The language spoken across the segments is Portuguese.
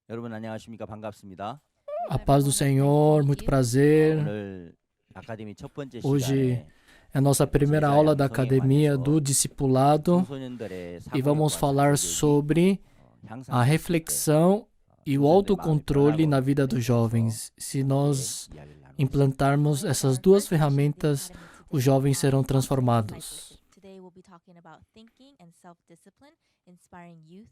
여러분 안녕하십니까? 반갑습니다. A paz do Senhor, muito prazer. 오늘 아카데미 첫 번째 Hoje 시간에 é a nossa primeira 제자 aula da 양성에 Academia 관해서 do Discipulado 청소년들의 e vamos 사고력과 falar 사고력이 sobre a 향상됐을 때 reflexão e o 청소년들의 마음이 autocontrole na vida dos 변화하고 jovens. Se nós 함께 이야기를 나누겠습니다. implantarmos essas duas ferramentas, os jovens serão transformados. Today we'll be talking about thinking and self-discipline, inspiring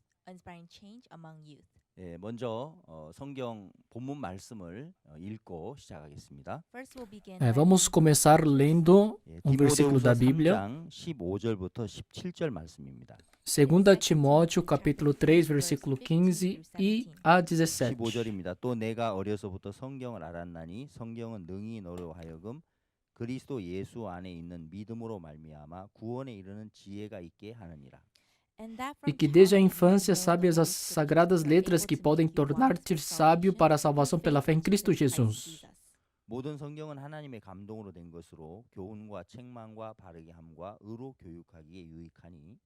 change among youth. 예, 먼저 성경 본문 말씀을 읽고 시작하겠습니다. First we'll begin Vamos começar lendo 예, versículo da 디모데후서 Bíblia. 3장 15절부터 17절 말씀입니다. 2 Timóteo, capítulo 3, versículo 15 e a 17. 15절입니다. 또 내가 어려서부터 성경을 알았나니 성경은 능히 너로 하여금 그리스도 예수 안에 있는 믿음으로 말미암아 구원에 이르는 지혜가 있게 하느니라. E que desde a infância sabes as sagradas letras que podem tornar-te sábio para a salvação pela fé em Cristo Jesus. 모든 성경은 하나님의 감동으로 된 것으로 교훈과 책망과 바르게 함과 의로 교육하기에 유익하니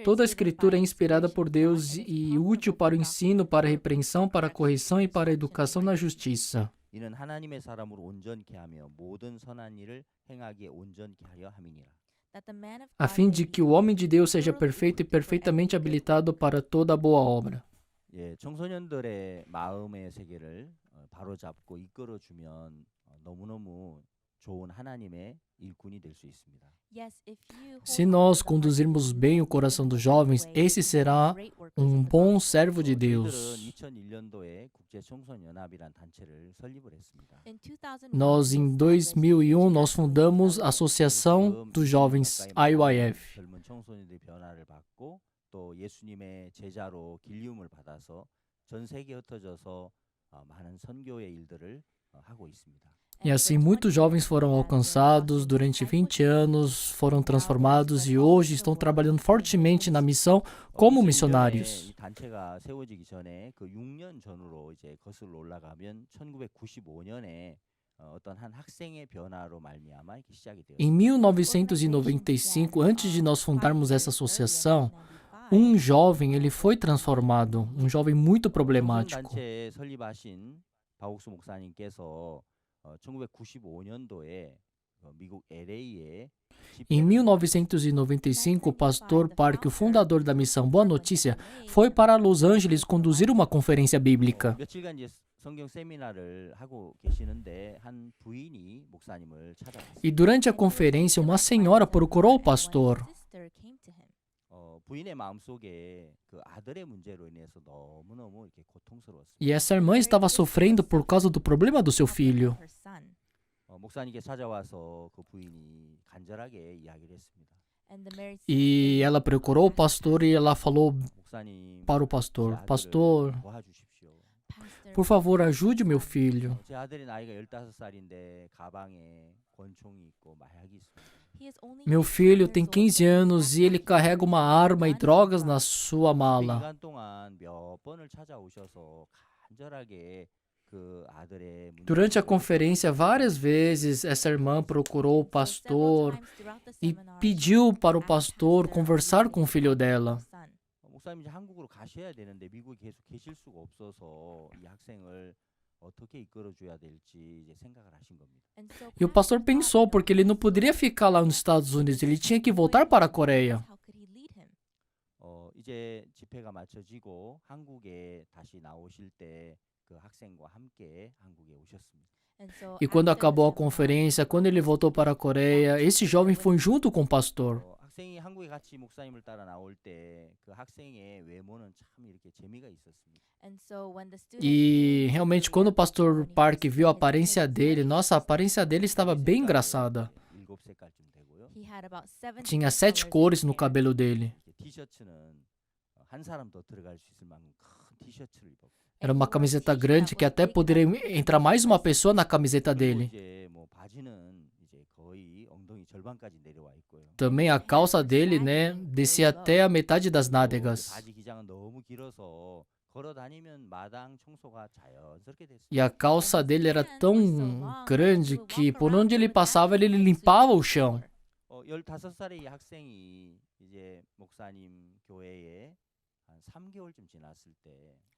Toda a escritura é inspirada por Deus e útil para o ensino, para a repreensão, para a correção e para a educação na justiça, 이는 하나님의 사람으로 온전케 하며 모든 선한 일을 행하기에 온전케 하려 함이니라. a fim de que o homem de Deus seja perfeito e perfeitamente habilitado para toda boa obra. 예, 청소년들의 마음의 세계를 바로잡고 이끌어 주면 너무너무 좋은 하나님의 일꾼이 될 수 있습니다. Se nós conduzirmos bem o coração dos jovens, esse será bom servo de Deus. 저희들은 2001년도에 국제 청소년 연합이란 단체를 설립을 했습니다. Nós, em 2001, nós fundamos a Associação dos Jovens, IYF. 젊은 청소년들의 변화를 받고 또 예수님의 제자로 길리움을 받아서 전 세계에 흩어져서 많은 선교의 일들을 하고 있습니다. E assim, muitos jovens foram alcançados durante 20 anos, foram transformados e hoje estão trabalhando fortemente na missão como missionários. 이 단체가 세워지기 전에 그 6년 전으로 이제 거슬러 올라가면 1995년에 어떤 한 학생의 변화로 말미암아 이렇게 시작이 되었습니다. Em 1995, antes de nós fundarmos essa associação, jovem ele foi transformado, jovem muito problemático. 단체 설립하신 박옥수 목사님께서 1995년도에 미국 LA에 Em 1995, o pastor Park, o fundador da missão Boa Notícia, foi para Los Angeles conduzir uma conferência bíblica. 며칠간 이제 성경 세미나를 하고 계시는데 한 부인이 목사님을 찾아왔어요. E durante a conferência, uma senhora procurou o pastor. 부인의 마음속에 그 아들의 문제로 인해서 너무너무 이렇게 고통스러웠습니다. E essa irmã estava sofrendo por causa do problema do seu filho. 목사님께 찾아와서 그 부인이 간절하게 이야기를 했습니다. E ela procurou o pastor e ela falou 목사님, para o pastor: Pastor, 도와주십시오. por favor, ajude meu filho. 제 아들이 나이가 15살인데 가방에 권총이 있고 마약이 있습니다. Meu filho tem 15 anos e ele carrega uma arma e drogas na sua mala. 기간 동안 몇 번을 찾아오셔서 간절하게 그 아들의 문제를 Durante a conferência, várias vezes, essa irmã procurou o pastor e pediu para o pastor conversar com o filho dela. 목사님 이제 한국으로 가셔야 되는데 미국에 계속 계실 수가 없어서 이 학생을 어떻게 이끌어 줘야 될지 이제 생각을 하신 겁니다. E o pastor pensou, porque ele não poderia ficar lá nos Estados Unidos, ele tinha que voltar para a Coreia. 이제 집회가 마쳐지고 한국에 다시 나오실 때 그 학생과 함께 한국에 오셨습니다. E quando acabou a conferência, quando ele voltou para a Coreia, esse jovem foi junto com o pastor. 학생이 한국에 같이 목사님을 따라 나올 때 그 학생의 외모는 참 이렇게 재미가 있었습니다. E realmente, quando o pastor Park viu a aparência dele, nossa, a aparência dele estava bem engraçada. 7색깔쯤 되고요. Tinha 7 cores no cabelo dele. 티셔츠는 한 사람 더 들어갈 수 있을 만큼 큰 티셔츠를 입었고. Era uma camiseta grande que até poderia entrar mais uma pessoa na camiseta dele. 이제 뭐 바지는 이제 거의 엉덩이 절반까지 내려와 있고요. Também a calça dele, né, descia até a metade das nádegas. 바지 기장은 너무 길어서 걸어 다니면 마당 청소가 자연스럽게 됐어요. E a calça dele era tão grande que por onde ele passava, ele limpava o chão. 15살의 이 학생이 이제 목사님 교회에 한 3개월쯤 지났을 때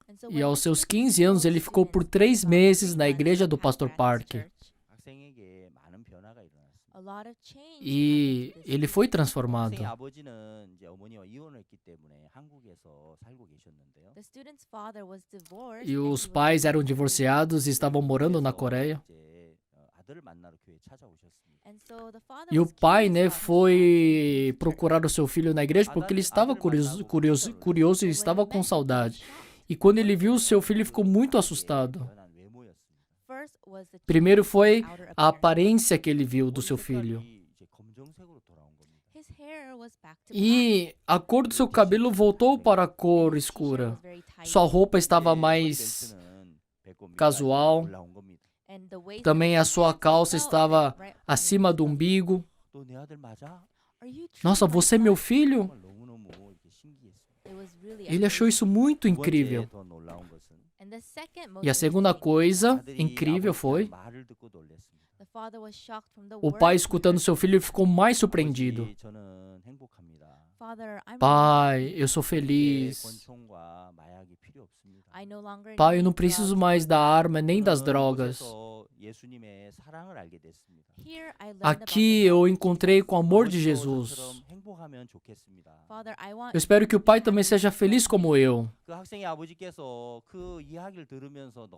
And so E when aos this seus 15 15 anos, ele ficou por 3 meses na igreja do Pastor Parker. 학생에게 많은 변화가 일어났습니다. a lot of change E happened to this ele foi student. transformado. 학생의 아버지는 이제 어머니와 이혼을 했기 때문에 한국에서 살고 계셨는데요. The student's father was divorced E and os he was pais eram living in Korea. divorciados e estavam morando na 그래서 Coreia. 이제 아들을 만나러 교회 찾아오셨습니다. And so the father E o was pai, curious né, about his son, so he foi came to church. procurar o seu filho na igreja porque ele estava curioso e But when he estava met com him, he was saudade. shocked. E quando ele viu o seu filho, ele ficou muito assustado. 변한 외모였습니다. First was the Primeiro change in foi his outer a appearance. aparência que ele viu do 머리 seu filho. 색깔이 이제 검정색으로 돌아온 겁니다. His hair was back to black. E a cor do seu cabelo voltou para a cor His t-shirt escura. was very tight. Sua roupa estava 이제 mais 벨트는 배꼽 casual. 밑까지 올라온 겁니다. And the waist Também of a his sua pants calça fell estava right beneath acima his do belly. umbigo. 또 내 아들 맞아? Are you truly Nossa, my você é son? meu filho? 정말 너무너무 이렇게 신기했습니다. It was really Ele achou isso amazing. muito 두 incrível. 번째 더 놀라운 것은 And the second most E a segunda amazing, coisa 아들이 incrível 아버지의 foi 말을 듣고 놀랐습니다. the father was shocked from the o words pai he escutando heard. seu filho e ficou mais surpreendido. 아버지, 저는 행복합니다. Father, I'm Pai, happy. eu sou 이제 feliz. 권총과 마약이 필요 없습니다. I no longer Pai, eu não need preciso drugs mais or da drugs. arma nem das 저는 drogas. 이곳에서 예수님의 사랑을 알게 됐습니다. Here I learned Aqui about the eu love of encontrei com o Jesus. amor de 아버지도 Jesus. 저처럼 행복하면 좋겠습니다. Father, I want Eu espero que o pai também seja feliz como eu. 그 학생의 아버지께서 그 이야기를 들으면서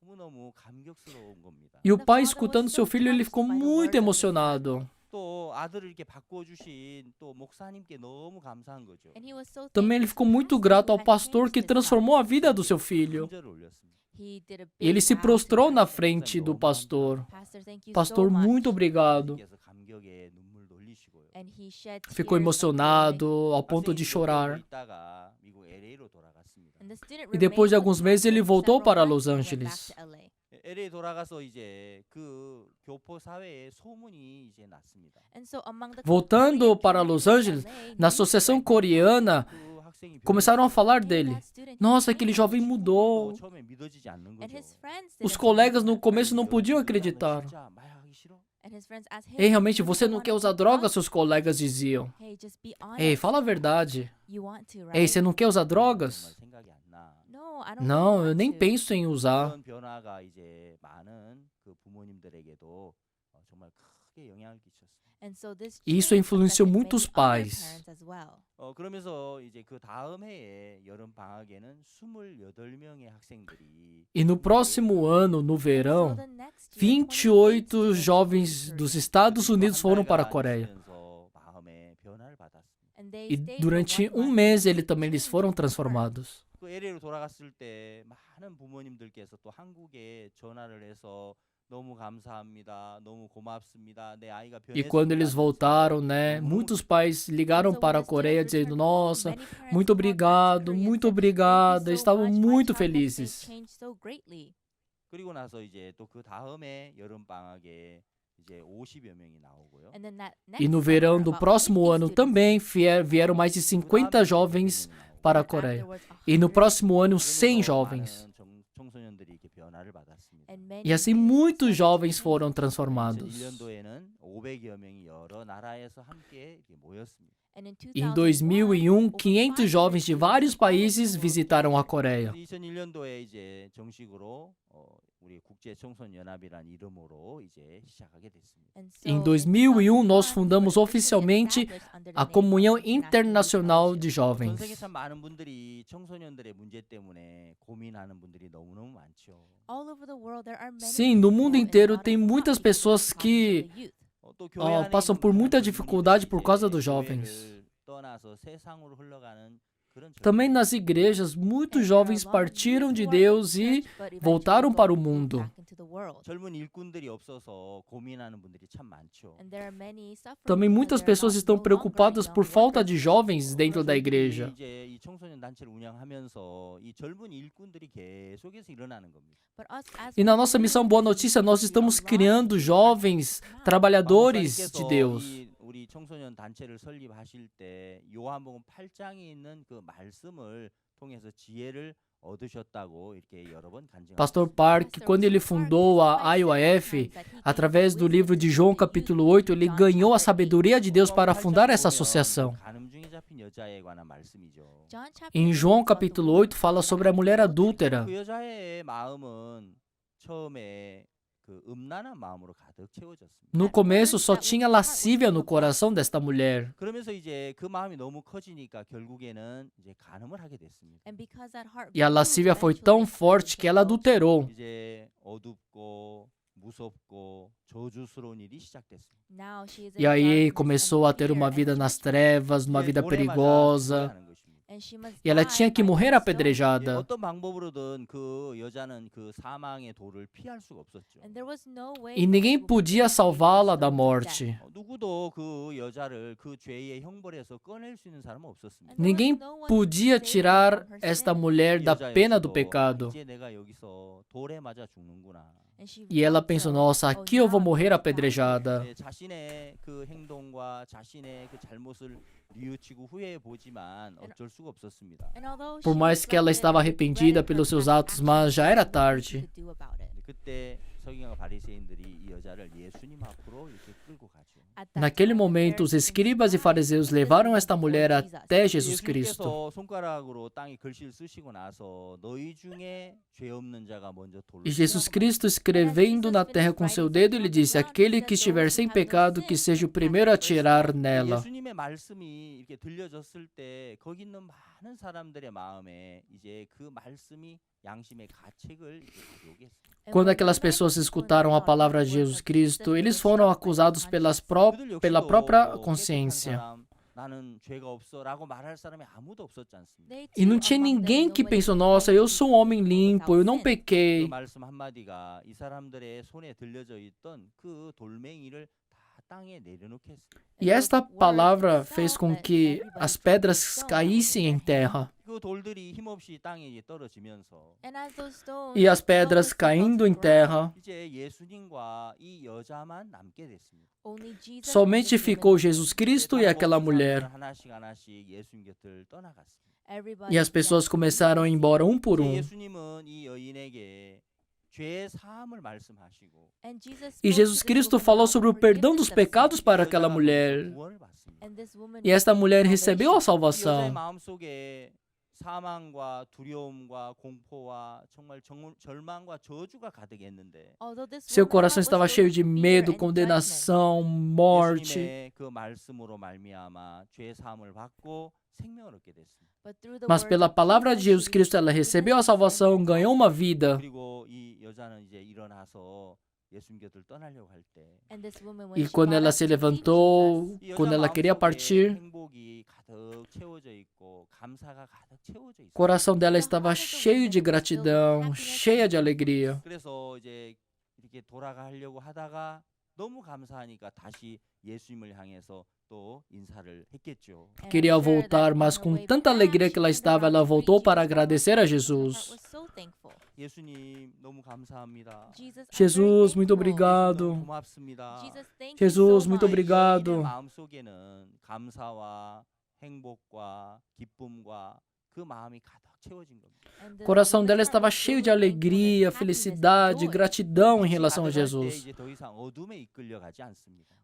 너무너무 감격스러운 겁니다. E o pai, escutando seu filho, ele ficou muito emocionado. 또 아들을 이렇게 바꿔주신 또 목사님께 너무 감사한 거죠. And he was so Também ele thankful ficou to the muito pastor grato who ao had pastor changed que his transformou a life. vida do seu filho. 큰절을 올렸습니다. He did a Ele big se vow to prostrou na pastor. frente do pastor. Pastor, thank you Pastor, so much. muito obrigado. 아버지께서 감격에 눈물도 흘리시고요. And he shed Ficou tears of joy. emocionado ao ponto de 학생이 몇 개월 chorar. 있다가 미국 LA로 돌아갔습니다. And the student E depois de remained alguns with meses, ele pastor for voltou several para months Los and went Angeles. back to LA. LA 돌아가서 이제 그 교포 사회에 소문이 이제 났습니다. And so among the Voltando Korean para community Los in Angeles, LA, na news Associação spread Coreana, 그 학생이 começaram a falar that, "Hey, dele. that student Nossa, changed." aquele jovem mudou. 처음에 믿어지지 않는 And 거죠. his friends Os didn't colegas believe no it. começo não podiam 너 acreditar. 진짜 마약하기 싫어? And his friends asked, Ei, realmente, you você don't não wanna quer usar take droga? drugs? Seus colegas diziam. Hey, just be Ei, honest. fala a verdade. You want to, Ei, right? você não quer usar drogas? 정말 생각이 안 나. No, I don't Não, really eu nem want to. penso em usar. 그런 변화가 이제 많은 그 부모님들에게도 정말 크게 영향을 끼쳤습니다. And so this Isso change influenciou affected muitos many other pais. parents as well. 그러면서 이제 그 다음 해에 여름 방학에는 28명의 학생들이 E no próximo ano, no So verão, the next year, 28 students jovens from dos Korea. Estados Unidos foram para a Coreia. 있으면서 마음의 변화를 받았습니다. And they E stayed for durante 1 month mês, and ele também eles foram changed their heart. transformados. 그 LA로 돌아갔을 때 많은 부모님들께서 또 한국에 전화를 해서 너무 감사합니다. 너무 고맙습니다. 내 아이가 E quando eles voltaram, né, muitos pais ligaram So when para a the Coreia students dizendo: returned home, Nossa, many parents muito called back to obrigado, Korea and muito said, "Thank you obrigado. so Estavam much. My muito child has been felizes. changed so greatly." 그리고 나서 이제 또 그 다음에 여름 방학에 이제 50여 명이 나오고요. And then that E next no verão summer, do about próximo 50 ano students também vieram mais de 50 jovens para a and Coreia. afterwards, E no 100 próximo ano, 100 그러면서 jovens. 많은 청소년들이 이렇게 변화를 받았습니다. and many E assim youth muitos started jovens changing. foram transformados. 2001년도에는 500여 명이 여러 나라에서 함께 이렇게 모였습니다. And in Em 2001, 2001, over 500 jovens de 500 vários students from all over países the world visitaram a gathered. Coreia. 2001년도에 이제 정식으로 우리 국제 청소년 연합이라는 이름으로 이제 시작하게 됐습니다. And Em so, 2001, nós 2001, fundamos we oficialmente established under the a name Comunhão of Internacional de Youth 전 Jovens. 세계 참 많은 분들이 청소년들의 문제 때문에 고민하는 분들이 너무너무 많죠. All over the world, there are many Sim, no mundo people and a inteiro lot of tem muitas topics pessoas talking que to the youth. 또 교회 안에 passam 있는 por 많은 muita 젊은이들이 dificuldade por causa 이제 dos jovens. 교회를 떠나서 세상으로 흘러가는 그런 Também 젊은이들. nas igrejas, muitos And there are a jovens lot of partiram youth de who are in Deus e church, but eventually voltaram go para o moved mundo. back into the world. 젊은 일꾼들이 없어서 고민하는 분들이 참 많죠. And there are many suffering Também because muitas there are pessoas not- estão no longer preocupadas young por falta workers. de jovens dentro da 저희들이 igreja. 이제 이 청소년 단체를 운영하면서 이 젊은 일꾼들이 계속해서 일어나는 겁니다. But us as E na nossa believers, missão Boa Notícia, nós estamos criando jovens trabalhadores de Deus. 우리 청소년 단체를 설립하실 때 요한복음 8장에 있는 그 말씀을 통해서 지혜를 얻으셨다고 이렇게 여러 번 간증하고 Pastor 있습니다. Park, quando ele fundou a IOF, através do livro de João capítulo 8, ele ganhou a sabedoria de Deus para fundar essa associação. 간음 중에 잡힌 여자에 관한 말씀이죠. Em João capítulo 8 fala sobre a mulher adúltera. 그 여자의 마음은 처음에 그 음란한 마음으로 가득 채워졌습니다. No começo só tinha lascívia no coração desta mulher. 그러면서 이제 그 마음이 너무 커지니까 결국에는 이제 간음을 하게 됐습니다. E a lascívia foi tão forte que ela adulterou. 이제 어둡고 무섭고 저주스러운 일이 시작됐습니다. E aí começou a ter uma vida nas trevas, uma vida perigosa. E ela tinha que morrer apedrejada. 어떤 방법으로든 그 여자는 그 사망의 도를 피할 수가 없었죠. E ninguém podia salvá-la da morte. 누구도 그 여자를 그 죄의 형벌에서 꺼낼 수 있는 사람은 없었습니다. Ninguém podia tirar esta mulher da pena do pecado. 이제 내가 여기서 돌에 맞아 죽는구나. E ela pensou, nossa, aqui eu vou morrer apedrejada. 자신의 그 행동과 자신의 그 잘못을 뉘우치고 후회해 보지만 어쩔 수가 없었습니다. Por mais que ela estava arrependida pelos seus atos, mas já era tarde. 그때 서기관과 바리새인들이 이 여자를 예수님 앞으로 이렇게 끌고 가죠. Naquele momento, os escribas e fariseus levaram esta mulher até Jesus Cristo. 예수님께서 손가락으로 땅에 글씨를 쓰시고 나서 너희 중에 죄 없는 자가 먼저 돌로 E Jesus Cristo, escrevendo na terra com seu dedo, ele disse: aquele que estiver sem pecado, que seja o primeiro a atirar nela. 예수님의 말씀이 이렇게 들려졌을 때 거기 있는 많은 사람들의 마음에 이제 그 말씀이 양심의 가책을 가져오게 했습니다. Quando aquelas pessoas escutaram a palavra de Jesus Cristo, eles foram acusados pela própria consciência. 나는 죄가 없어라고 말할 사람이 아무도 없었지 않습니까? E não tinha ninguém que pensou, nossa, eu sou um homem limpo, eu não 그 pequei. 말씀 한마디가 이 사람들의 손에 들려져 있던 그 돌멩이를 다 땅에 내려놓게 했습니다. E esta palavra fez com que as pedras caíssem em terra. 그 돌들이 힘없이 땅에 이제 떨어지면서 E as pedras caindo em terra, 이제 예수님과 이 여자만 남게 됐습니다. somente ficou Jesus Cristo e aquela mulher. 하나씩 예수님 곁을 떠나갔습니다. E as pessoas começaram a ir embora um por 이제 um. 예수님은 이 여인에게 죄 사함을 말씀하시고 E Jesus Cristo falou sobre o perdão dos pecados para aquela mulher. 구원을 받습니다. E esta mulher recebeu a 이 여자의 salvação. 마음속에 사망과 두려움과 공포와 정말 절망과 저주가 가득했는데 Seu coração estava cheio de medo, condenação, morte. 예수님의 그 말씀으로 말미암아 죄 사함을 받고 생명을 얻게 됐습니다. Mas pela palavra de Jesus Cristo ela recebeu a salvação, ganhou uma vida. 그리고 이 여자는 이제 일어나서 예수님 곁을 떠나려고 할 때 E quando ela se levantou, 이 여자 quando ela queria 마음속에 partir, 행복이 가득 채워져 있고 감사가 가득 채워져 o 있어요. coração dela estava cheio de gratidão, cheia de alegria. 그래서 이제 이렇게 돌아가려고 하다가 너무 감사하니까 다시 예수님을 향해서 또 인사를 했겠죠. Queria voltar, mas com tanta alegria que ela estava, ela voltou para agradecer a Jesus. 예수님 너무 감사합니다. Jesus, muito 너무 obrigado. 고맙습니다. Jesus, muito 이 여인의 obrigado. 마음속에는 감사와 행복과 기쁨과 그 마음이 가득 채워진 겁니다. O coração dela estava cheio de alegria, felicidade, gratidão em relação a Jesus. 이제 더 이상 어둠에 이끌려가지 않습니다.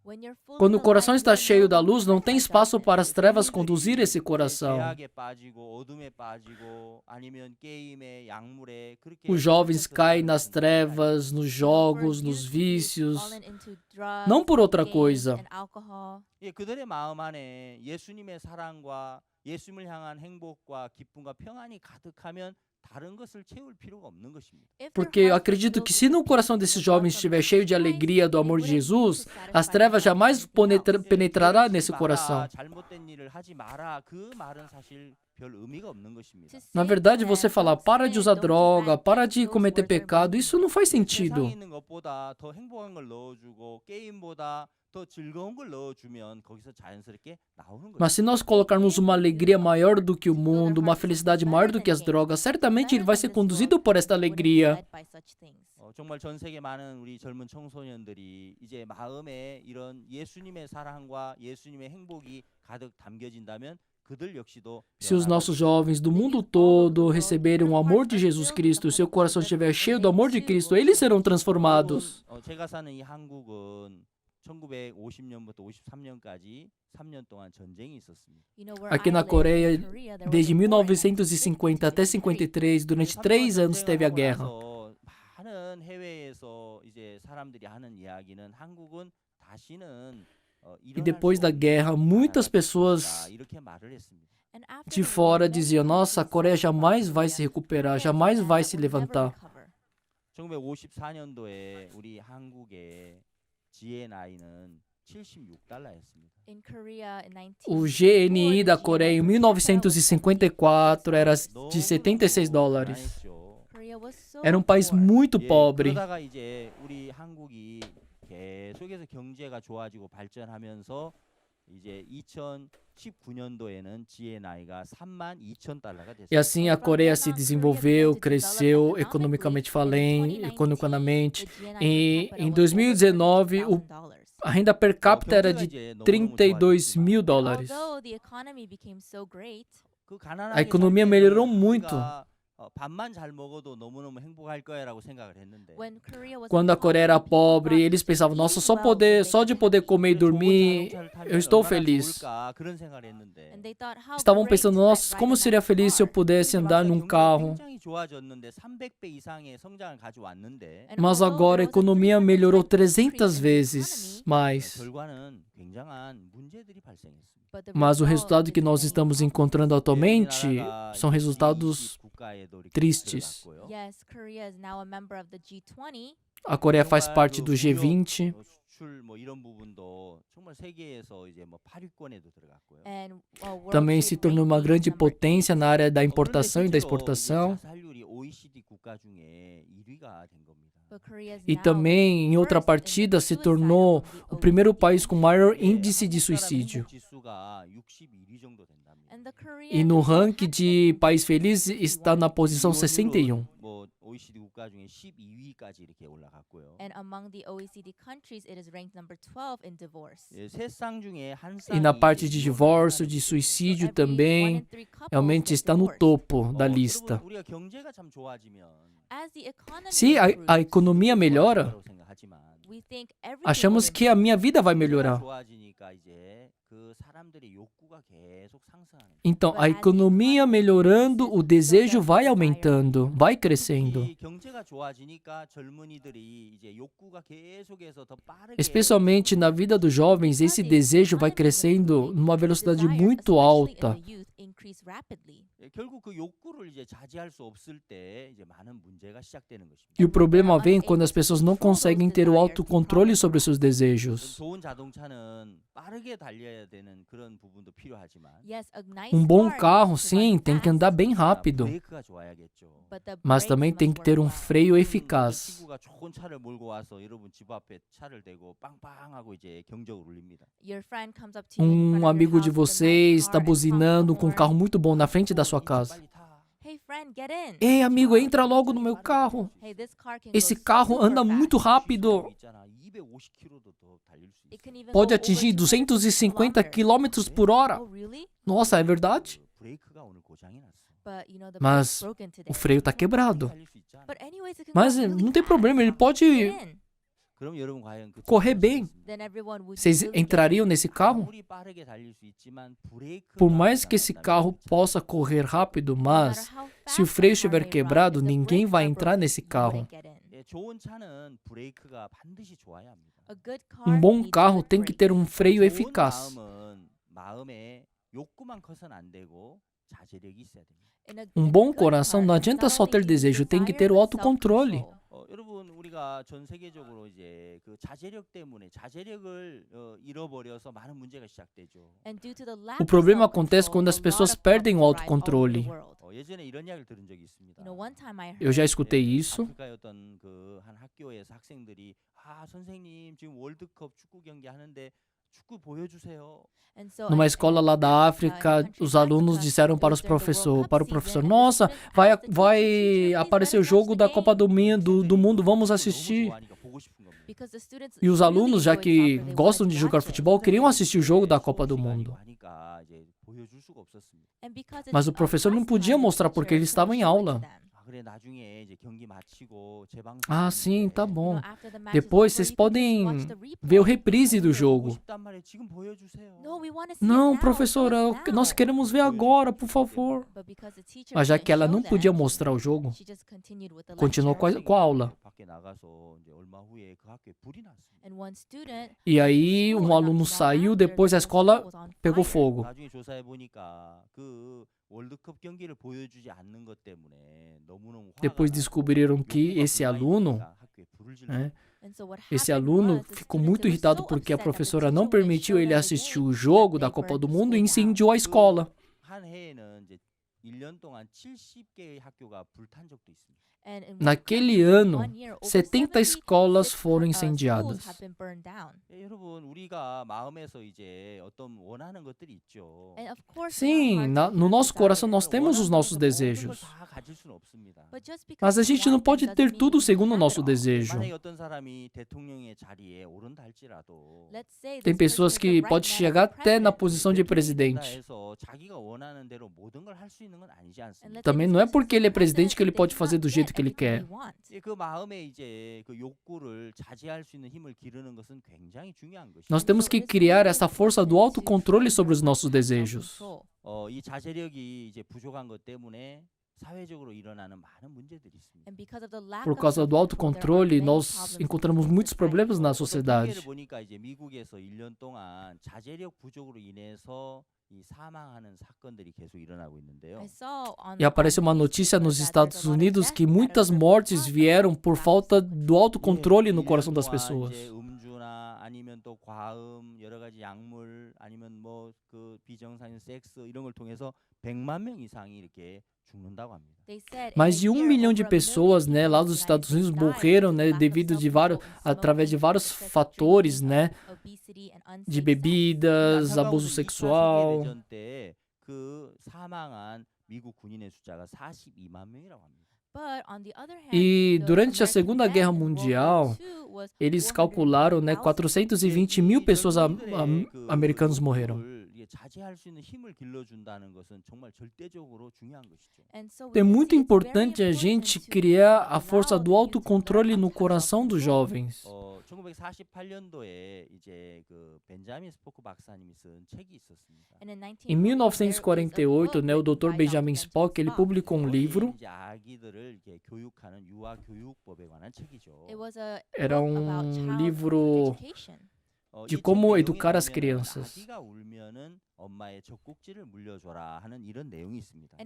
Quando o coração está cheio da luz, não tem espaço para as trevas conduzir esse coração. 죄악에 빠지고 어둠에 빠지고 아니면 게임에 약물에 그렇게 Os jovens caem nas trevas, nos jogos, nos vícios, não por outra coisa. 예, 그들의 마음 안에 예수님의 사랑과 예수님을 향한 행복과 기쁨과 평안이 가득하면 다른 것을 채울 필요가 없는 것입니다. Porque eu acredito que se no coração desses jovens estiver cheio de alegria do amor de Jesus, as trevas jamais penetrará nesse coração. 잘못된 일을 하지 마라. 그 말은 사실 별 의미가 없는 것입니다. Na verdade, você falar, para de usar droga, para de cometer pecado, isso não faz 세상에 sentido. 있는 것보다 더 행복한 걸 넣어주고 게임보다 더 즐거운 걸 넣어주면 거기서 자연스럽게 나오는 거예요. Mas se nós colocarmos uma alegria maior do que o mundo, uma felicidade maior do que as drogas, certamente ele vai ser conduzido por esta alegria. 정말 전 세계 많은 우리 젊은 청소년들이 이제 마음에 이런 예수님의 사랑과 예수님의 행복이 가득 담겨진다면 그들 역시도 Se os 변화가 nossos jovens do mundo todo receberem o amor de Jesus Cristo e seu coração estiver cheio do amor de Cristo, eles serão transformados. 제가 사는 이 한국은 1950년부터 53년까지 3년 동안 전쟁이 있었습니다. Aqui na Coreia, desde 1950 até 53, durante 3 anos teve a guerra. 많은 해외에서 이제 사람들이 하는 이야기는 한국은 다시는 E depois da guerra, muitas pessoas 이렇게 말을 했습니다. de fora diziam: nossa, a Coreia jamais vai se recuperar, jamais vai se levantar. 1954년도에 우리 한국의 GNI는 76달러였습니다. O GNI da Coreia em 1954 era de 76 dólares. Era um país muito pobre. 그러다가 이제 우리 한국이 계속해서 경제가 좋아지고 발전하면서 이제 2019년도에는 GNI가 32,000달러가 E 됐습니다. assim a Coreia se desenvolveu, cresceu economicamente economicamente. E em 2019, a renda per capita era de 32 mil dólares. A economia melhorou muito. 밥만 잘 먹어도 너무너무 행복할 거야라고 생각을 했는데 Quando a Coreia era pobre, eles pensavam: nossa, só de poder comer e dormir, eu estou feliz. 그런 생각을 했는데 Estavam pensando: nossa, como seria feliz se eu pudesse andar num carro. 굉장히 좋아졌는데 300배 이상의 성장을 가져왔는데 Mas agora a economia melhorou 300 vezes mais. 결과는 굉장한 문제들이 발생했습니다. Mas o resultado que nós estamos encontrando atualmente são resultados tristes. A Coreia faz parte do G20. 수출 뭐 이런 부분도 정말 세계에서 이제 뭐 8위권에도 들어갔고요. Também se tornou uma grande potência na área da importação e da exportação. 자살률이 OECD 국가 중에 1위가 된 겁니다. E também, em outra partida, se tornou o primeiro país com maior índice de suicídio. 지수가 61위 정도 된답니다. E no ranking de país feliz está na posição 61. 뭐 OECD 국가 중에 12위까지 이렇게 올라갔고요. And among the OECD countries, it is ranked number 12 in divorce. 예, 세 쌍 중에 한 E na 쌍이 parte de divórcio, de suicídio também, realmente está no topo da lista. 우리가 경제가 참 좋아지면 Se a economia melhora, achamos que a minha vida vai melhorar. 좋아지니까 이제 그 사람들의 욕구가 계속 상승하는 거예요. Então, a economia melhorando, o desejo vai aumentando, vai crescendo. 이 경제가 좋아지니까 젊은이들이 이제 욕구가 계속해서 더 빠르게 Especialmente na vida dos jovens, esse desejo vai crescendo numa velocidade muito alta. 예, 결국 그 욕구를 이제 자제할 수 없을 때 이제 많은 문제가 시작되는 것입니다. E o problema vem quando as pessoas não conseguem ter o autocontrole sobre os seus desejos. 좋은 자동차는 빠르게 달려야 되는 그런 부분도 필요하지만 Bom carro, sim, tem que andar bem rápido, 브레이크가 좋아야겠죠. mas também tem que ter um freio eficaz. 친구가 좋은 차를 몰고 와서 여러분 집 앞에 차를 대고 빵빵하고 이제 경적을 울립니다. Amigo de vocês está buzinando com um carro muito bom na frente da sua casa. 빨리 타. Hey friend, get in. Ei, amigo, entra logo no meu carro. Hey, this car can Esse go carro super anda fast. muito rápido. 있잖아. 250km도 더 달릴 수 It 있어. can even Pode go atingir over 250 km por hora. Oh, really? Nossa, é verdade? 브레이크가 오늘 고장이 났어. But you know the Mas brake's broken today. O freio tá quebrado. 달릴 수 있잖아. But anyways, it can Mas go really não tem fast. problema, ele pode Get in. 그럼 여러분 과연 그 correr 차를 bem. 쓰겠습니까? Then everyone would Vocês really get in. entrariam nesse carro? 아무리 빠르게 달릴 수 있지만 브레이크가 Por mais que esse 고장났다면 carro possa correr rápido, No mas matter how se o fast freio the car estiver may run, quebrado, if the ninguém brakes vai are entrar broken, nesse you carro. wouldn't get in. 예, 좋은 차는 브레이크가 반드시 좋아야 합니다. A good car Bom needs carro good tem que brakes. ter um freio 좋은 eficaz. 마음은 마음에 욕구만 커서는 안 되고 자제력이 있어야 됩니다. In a Bom good coração não heart, adianta not só ter only desejo, tem que desire, ter o but autocontrole. self-control. 여러분 우리가 전 세계적으로 이제 그 자제력 때문에 자제력을 잃어버려서 많은 문제가 시작되죠. And due to the lack O of problema acontece self-control, quando as a lot pessoas of perdem o problems rise all over autocontrole. the world. 예전에 이런 이야기를 들은 적이 있습니다. You know, one time I Eu já heard escutei isso. 아프리카였던 그 한 학교에서 학생들이 선생님 지금 월드컵 축구 경기 하는데 축구 보여주세요. And so Numa in escola lá da África, os alunos disseram para o professor, nossa, vai aparecer o jogo da Copa do Mundo, vamos assistir. E os alunos, já que gostam de jogar futebol, queriam assistir o jogo da Copa do Mundo. 보여줄 수가 없었습니다. And because it's Mas o professor não podia unprecedented, mostrar porque ele teacher estava em couldn't show it to aula. them. 아, 그래 나중에 이제 경기 마치고 재방송 Ah, sim, tá You know, bom. after the match is Depois over, vocês you can just watch podem the replay. ver o reprise do 보고 jogo. 싶단 말이에요. 지금 보여주세요. No, we wanna see it Não, now. professora, Show us nós now. queremos ver agora, por favor. But because the teacher Mas já couldn't que ela show não them, podia mostrar o jogo, she just continued with the continuou lecture. com a aula. 밖에 나가서 이제 얼마 후에 그 학교에 불이 났습니다. And one student E aí school, um not aluno long saiu, after, depois the a escola school was on pegou fire. fogo. 나중에 조사해 보니까 그 월드컵 경기를 보여주지 않는 것 때문에 너무너무 화가 Depois 나서 descobriram que 욕구가 esse aluno, 불만이니까 학교에 불을 질렀어요. né, And so what esse happened aluno was the ficou students, muito they were irritado so porque a upset that the professora teacher não wouldn't permitiu show ele them the assistir o game, jogo that da they Copa burned do the Mundo e school down. incendiou a escola. 한 해에는 이제 1년 동안 70개의 학교가 불탄 적도 있습니다. And in one Naquele country, ano, one year, over 70 escolas 76 foram schools incendiadas. have been burned down. 예, 여러분 우리가 마음에서 이제 어떤 원하는 것들이 있죠. And of course, Sim, in our hearts we no have nosso coração desires. nós temos os nossos 원하는 desejos. 것을 다 가질 수는 없습니다. But just because Mas a we gente não want them pode doesn't ter mean tudo we segundo o have nosso it all. desejo. 만약에 어떤 사람이 대통령의 자리에 오른다 할지라도 Let's say Tem this person pessoas is the que right podem man chegar as até na president. posição de 된다 presidente. 해서 자기가 원하는 대로 모든 걸 할 수 있는 건 아니지 And 않습니다. let's say Também this não é person porque is ele é the presidente que ele president, pode they fazer do cannot jeito get que ele everything quer. they want. 예, 그 마음에 이제 그 욕구를 자제할 수 있는 힘을 기르는 것은 굉장히 중요한 것이죠. Nós temos que criar essa força do autocontrole sobre os nossos desejos. 이 자제력이 이제 부족한 것 때문에 사회적으로 일어나는 많은 문제들이 있습니다. And because of the lack Por of causa do self-control, there are autocontrole, many nós problems in encontramos muitos problemas na 어떤 sociedade. 통계를 보니까 이제 미국에서 1년 동안 자제력 부족으로 인해서 이 사망하는 사건들이 계속 일어나고 있는데요. I saw on E apareceu uma notícia nos Estados Unidos que muitas mortes vieram por falta do autocontrole no coração das pessoas. 이제 음주나 아니면 또 과음, 여러 가지 약물, 아니면 뭐 그 비정상인 섹스 이런 걸 통해서 100만 명 이상이 이렇게 죽는다고 합니다. Mais de 1 milhão de pessoas, né, lá dos Estados Unidos morreram, né, devido de através de vários fatores, né, de bebidas, abuso sexual. 세계대전 때 그 사망한 미국 군인의 숫자가 42만 명이라고 합니다. E durante a Segunda Guerra Mundial, eles calcularam, né, 420 mil pessoas americanos morreram. 자제할 수 있는 힘을 길러준다는 것은 정말 절대적으로 중요한 것이죠. É muito importante a gente criar a força do autocontrole no coração dos jovens. 1948년도에 이제 그 벤자민 스포크 박사님이 쓴 책이 있었습니다. Em 1948, né, o Dr. Benjamin Spock, ele publicou um livro. 이제 아기들을 이렇게 교육하는 유아 교육법에 관한 책이죠. Era um livro de como educar as crianças. 아기가 울면은 엄마의 젖꼭지를 물려줘라 하는 이런 내용이 있습니다.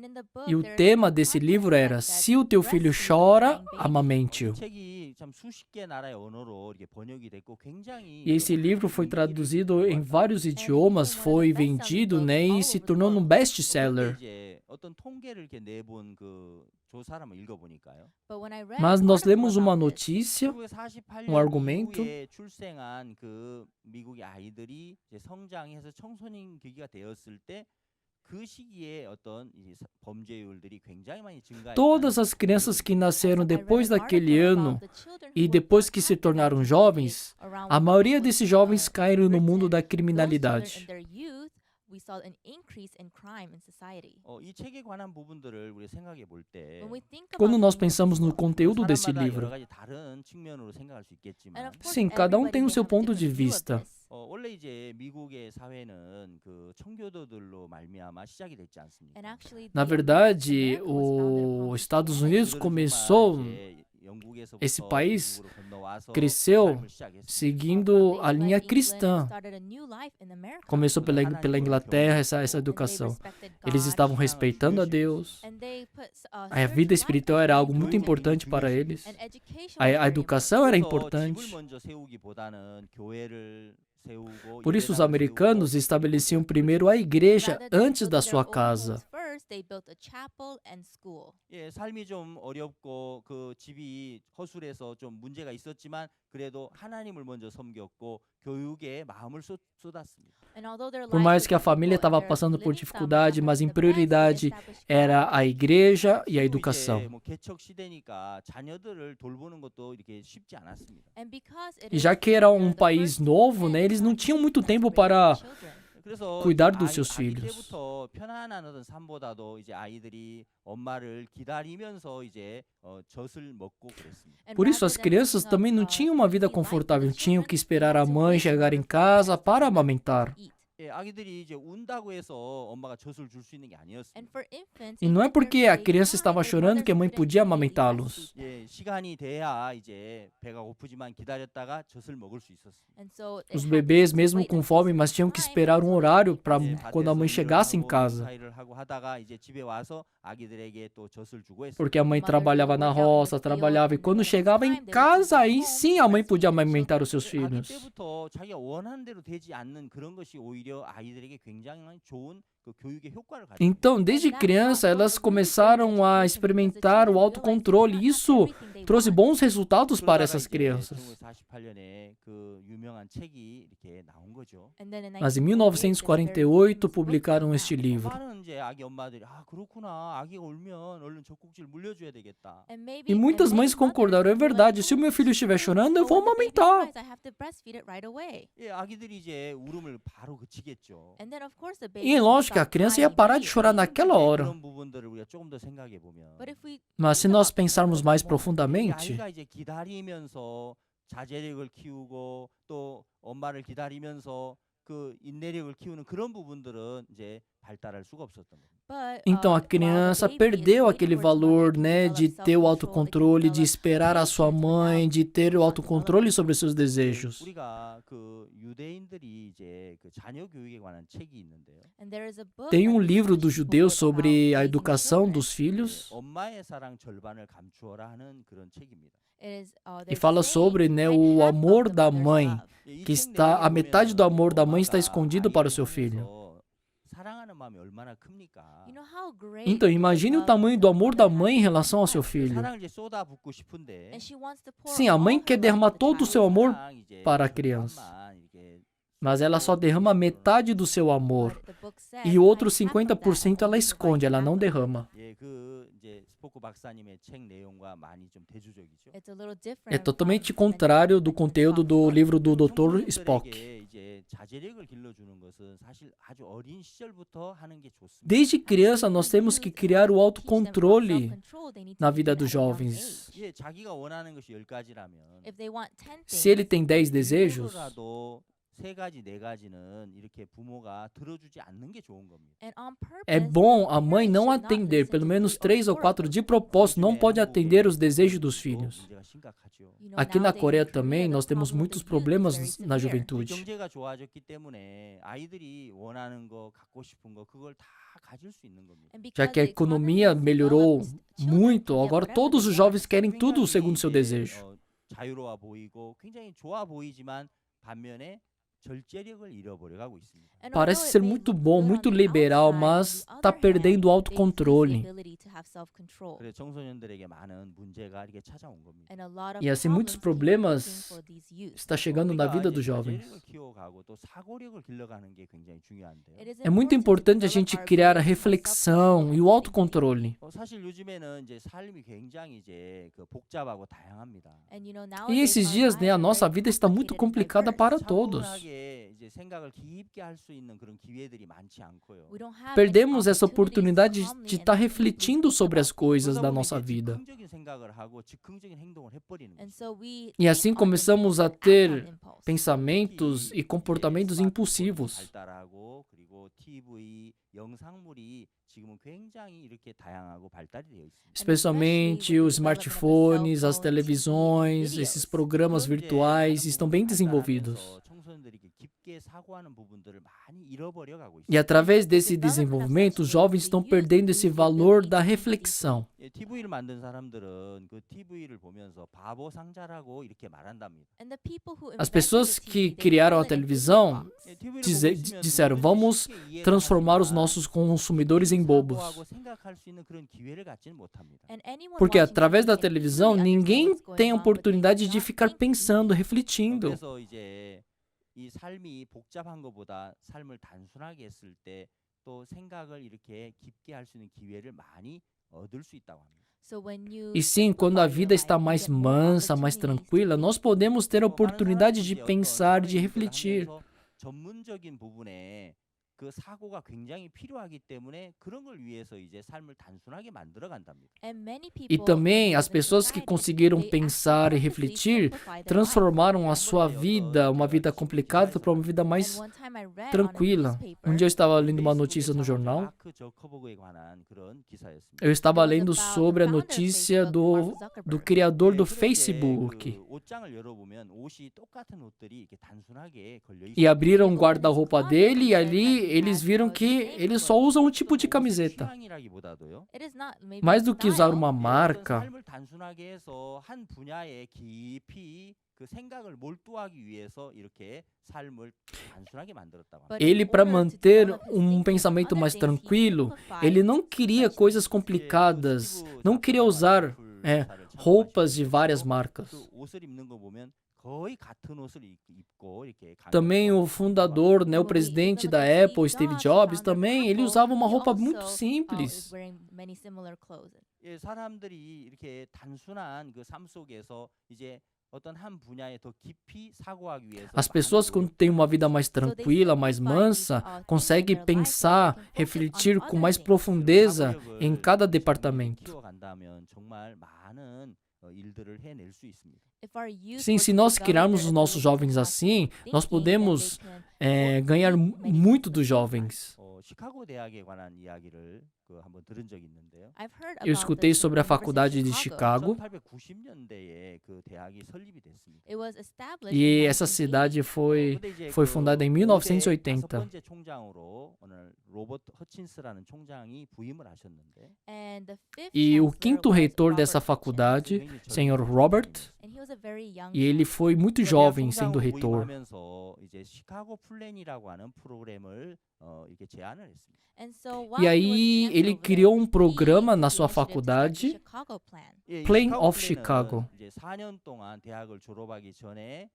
E o tema desse livro era: se o teu filho chora, amamente-o. 책이 참 수십 개 나라의 언어로 이렇게 번역이 됐고 굉장히 E esse livro foi traduzido em vários idiomas, foi vendido, né, e se tornou um best-seller. 이제 어떤 통계를 이렇게 내본 그 조사를 한번 읽어보니까요. Mas nós lemos uma notícia, 1948년 argumento. 이후에 출생한 그 미국의 아이들이 이제 성장해서 청소년 기기가 되었을 때 그 시기에 어떤 이 범죄율들이 굉장히 많이 증가했다는 Todas as crianças que nasceram depois daquele ano e depois que se tornaram jovens, a maioria desses jovens caíram no mundo da criminalidade. 이 책에 관한 부분들을 우리 생각해 볼 때 Quando nós pensamos no conteúdo desse 사람마다 여러 livro, 가지 다른 측면으로 생각할 수 있겠지만 sim, cada um tem o seu ponto de vista. 원래 이제 미국의 사회는 그 청교도들로 말미암아 시작이 됐지 않습니까? Na verdade, os Estados Unidos começou, esse país cresceu seguindo a linha cristã. Começou pela Inglaterra essa educação. Eles estavam respeitando a Deus. A vida espiritual era algo muito importante para eles. A educação era importante. Por isso, os americanos estabeleciam primeiro a igreja antes da sua casa. 예, 삶이 좀 어렵고 그 집이 허술해서 좀 문제가 있었지만 그래도 하나님을 먼저 섬겼고 교육에 마음을 쏟았습니다. Por mais que a família estava passando por dificuldade, mas em prioridade era a igreja e a educação. 뭐 개척 시대니까 자녀들을 돌보는 것도 이렇게 쉽지 않았습니다. E já que era um país novo, né, eles não tinham muito tempo para 그래서 cuidar 이제 dos seus 아기 filhos. 때부터 편안한 어떤 삶보다도 이제 아이들이 엄마를 기다리면서 이제 젖을 먹고 그랬습니다. And Por isso, rather as than crianças thinking também não of tinham uma vida easy life for confortável, the tinham children, que they esperar had a to mãe wait chegar for em the casa breast para to amamentar. eat. 예, 아기들이 이제 운다고 해서 엄마가 젖을 줄 수 있는 게 And 아니었습니다. for infants, E even não é if porque they're a criança estava crying, their chorando que a mothers mãe couldn't podia immediately amamentá-los. breastfeed them. 예, 시간이 돼야 이제 배가 고프지만 기다렸다가 젖을 먹을 수 있었습니다. And so it Os had bebês, to mesmo wait com until fome, some mas tinham que time esperar um until they horário could para eat. 예, quando a mãe 밭에서 일을 chegasse em 하고 casa. 농사일을 하고 하다가 이제 집에 와서 아기들에게 또 젖을 주고 했습니다. Porque a mãe Mothers trabalhava would na work out in the roça, field, trabalhava, e and then quando when it was chegava em time, they would come casa, back aí home sim to a mãe podia breastfeed their amamentar os seus children. 아기 filhos. 때부터 자기가 원하는 대로 되지 않는 그런 것이 오히려 아이들에게 굉장히 좋은 그 교육의 효과를 가지고 Então, desde criança, elas começaram a experimentar o autocontrole, e isso trouxe bons resultados para essas crianças. 1948년에 그 유명한 책이 이렇게 나온 거죠. And then in Mas em 1948, 1948 publicaram este livro. 많은 이제 아기 엄마들이 그렇구나, 아기가 울면 얼른 젖꼭지를 물려줘야 되겠다. E muitas mães concordaram, é verdade, se o meu filho estiver chorando, eu vou amamentar. 예, 아기들이 이제 울음을 바로 그치겠죠. E lógico, a criança ia parar de chorar naquela hora. 그런 부분들을 우리가 조금 더 생각해 보면 Mas se nós pensarmos mais 이 profundamente, 아이가 이제 기다리면서 자제력을 키우고 또 엄마를 기다리면서 그 인내력을 키우는 그런 부분들은 이제 발달할 수가 없었던 겁니다. então a criança perdeu aquele valor, né, de ter o autocontrole, de esperar a sua mãe, de ter o autocontrole sobre seus desejos. 우리가 그 유대인들이 이제 그 자녀 교육에 관한 책이 있는데요. Tem um livro dos judeus sobre a educação dos filhos 엄마의 사랑 절반을 감추어라 하는 그런 책입니다. e fala sobre, né, o amor da mãe, que está a metade do amor da mãe está escondido para o seu filho. 사랑하는 마음이 얼마나 큽니까? Então imagine o tamanho do amor da mãe em relação ao seu filho. 사랑을 이제 쏟아붓고 싶은데 Sim, a mãe quer derramar todo o seu amor para a criança, mas ela só derrama metade do seu amor. E o outro 50% ela esconde, ela não derrama. 예, 그 이제 스포크 박사님의 책 내용과 많이 좀 대조적이죠. É totalmente contrário do conteúdo do livro do Dr. Spock. 이제 자제력을 길러주는 것은 사실 아주 어린 시절부터 하는 게 좋습니다. Desde criança nós temos que criar o autocontrole na vida dos jovens. 예, 자기가 원하는 것이 10가지라면 Se ele tem 10 desejos, 그거라도 3가지, 4가지는 이렇게 부모가 들어주지 않는 게 좋은 겁니다. é bom a mãe não atender, pelo menos 3 ou 4 de propósito, não pode atender os desejos dos filhos. 문제가 심각하죠. Aqui na Coreia também nós temos muitos problemas na juventude. 경제가 좋아졌기 때문에 아이들이 원하는 거, 갖고 싶은 거 그걸 다 가질 수 있는 겁니다. Já que a economia melhorou muito, agora todos os jovens querem tudo segundo seu desejo. 자유로워 보이고 굉장히 좋아 보이지만 반면에 절제력을 잃어버려 가고 있습니다. Parece ser muito bom, muito liberal, mas está perdendo o autocontrole. 그래서 청소년들에게 많은 문제가 이렇게 찾아온 겁니다. E assim muitos problemas estão chegando na vida dos jovens. 자제력을 키워가고 또 사고력을 길러가는 게 굉장히 중요한데요. É muito importante a gente criar a reflexão e o autocontrole. 사실 요즘에는 이제 삶이 굉장히 이제 그 복잡하고 다양합니다. E esses dias, né, a nossa vida está muito complicada para todos. 이제 생각을 깊게 할 수 있는 그런 기회들이 많지 않고요. Perdemos essa oportunidade de estar refletindo sobre as coisas da nossa vida. 즉흥적인 생각을 하고 즉흥적인 행동을 해버리는 거죠. E assim começamos a ter pensamentos e comportamentos impulsivos. 발달하고 그리고 TV, 영상물이 지금은 굉장히 이렇게 다양하고 발달이 되어 있습니다. Especialmente os smartphones, as televisões, esses programas virtuais estão bem desenvolvidos. 청소년들이 깊게 사고하는 부분들을 많이 잃어버려 가고 E 있습니다. através desse desenvolvimento, os jovens estão perdendo esse valor da reflexão. TV를 만든 사람들은 그 TV를 보면서 바보 상자라고 이렇게 말한답니다. As pessoas que criaram a televisão disseram, vamos transformar os nossos consumidores em bobos. 생각할 수 있는 그런 기회를 갖지는 못합니다. Porque através da televisão, ninguém tem a oportunidade de ficar pensando, refletindo. 그래서 이제 이 삶이 복잡한 것보다 삶을 단순하게 했을 때 또 생각을 이렇게 깊게 할 수 있는 기회를 많이 얻을 수 있다고 합니다. E sim, quando a vida está mais mansa, mais tranquila, nós podemos ter a oportunidade de pensar, de refletir. 전문적인 부분에 그 사고가 굉장히 필요하기 때문에 그런 걸 위해서 이제 삶을 단순하게 만들어 간답니다. And many E people, when também they as live in pessoas que society, conseguiram they actually pensar e purposely refletir simplify their life. transformaram a sua vida, uma vida complicada, para uma vida And mais one time I read on a tranquila. Um newspaper, dia eu estava lendo uma 페이스북의 notícia no 창업자 jornal. 마크 저커버그에 관한 그런 기사였습니다. Eu estava it was lendo about sobre a the founder of notícia Facebook, Mark do Zuckerberg. criador 예, do 그런데 이제 Facebook. 그 옷장을 열어보면 옷이 똑같은 옷들이 이렇게 단순하게 걸려 E 있어요. abriram o guarda-roupa dele e ali eles viram que ele só usa um tipo de camiseta. 취향이라기보다도요. It is not maybe Mais a do que usar style. uma 어떤 marca, 삶을 단순하게 해서 한 분야에 깊이 그 생각을 몰두하기 위해서 이렇게 삶을 단순하게 만들었다고 합니다. But in ele, para order to manter develop his um thinking pensamento on mais other things, he tranquilo, simplified ele não queria such coisas things. complicadas, não queria usar roupas de várias marcas. 그 옷을 입는 거 보면 거의 같은 옷을 입고 이렇게 Também o fundador, né, o When we presidente look da at Apple, Steve the Jobs, founder of também ele Apple, usava uma he roupa also, muito is simples. wearing many similar clothes. 예, 사람들이 이렇게 단순한 그 삶 속에서 이제 어떤 한 분야에 더 깊이 사고하기 위해서 As pessoas, quando têm uma vida mais tranquila, mais mansa, conseguem pensar, refletir com mais profundeza em cada departamento. 키워간다면 정말 많은 일들을 해낼 수 있습니다. If our youth Sim, were se to nós develop criarmos their os nossos ability to jovens have assim, nós thinking, podemos then they can ganhar work many muito dos things. jovens. 시카고 대학에 관한 이야기를 한번 들은 적이 있는데요. I've heard Eu about escutei the sobre a University of faculdade de Chicago 1890년대에 그 대학이 설립이 됐습니다. It was established e in essa 1980. cidade foi 근데 이제 fundada em 그 다섯 1980. 번째 총장으로 오늘 로버트 허친스라는 총장이 부임을 하셨는데 And the fifth E o chancellor quinto was reitor Robert dessa Hutchins, faculdade, senhor Robert, and he was a very young e ele man. foi muito jovem sendo reitor. 부임하면서 이제 시카고 플랜이라고 하는 프로그램을 이렇게 제안을 했습니다. And so E while he was aí ele chancellor, criou um he programa na took sua the initiative to start the faculdade, Chicago Plan. 예, 이 Plan 시카고 of 플랜은 Chicago. 이제 4년 동안 대학을 졸업하기 전에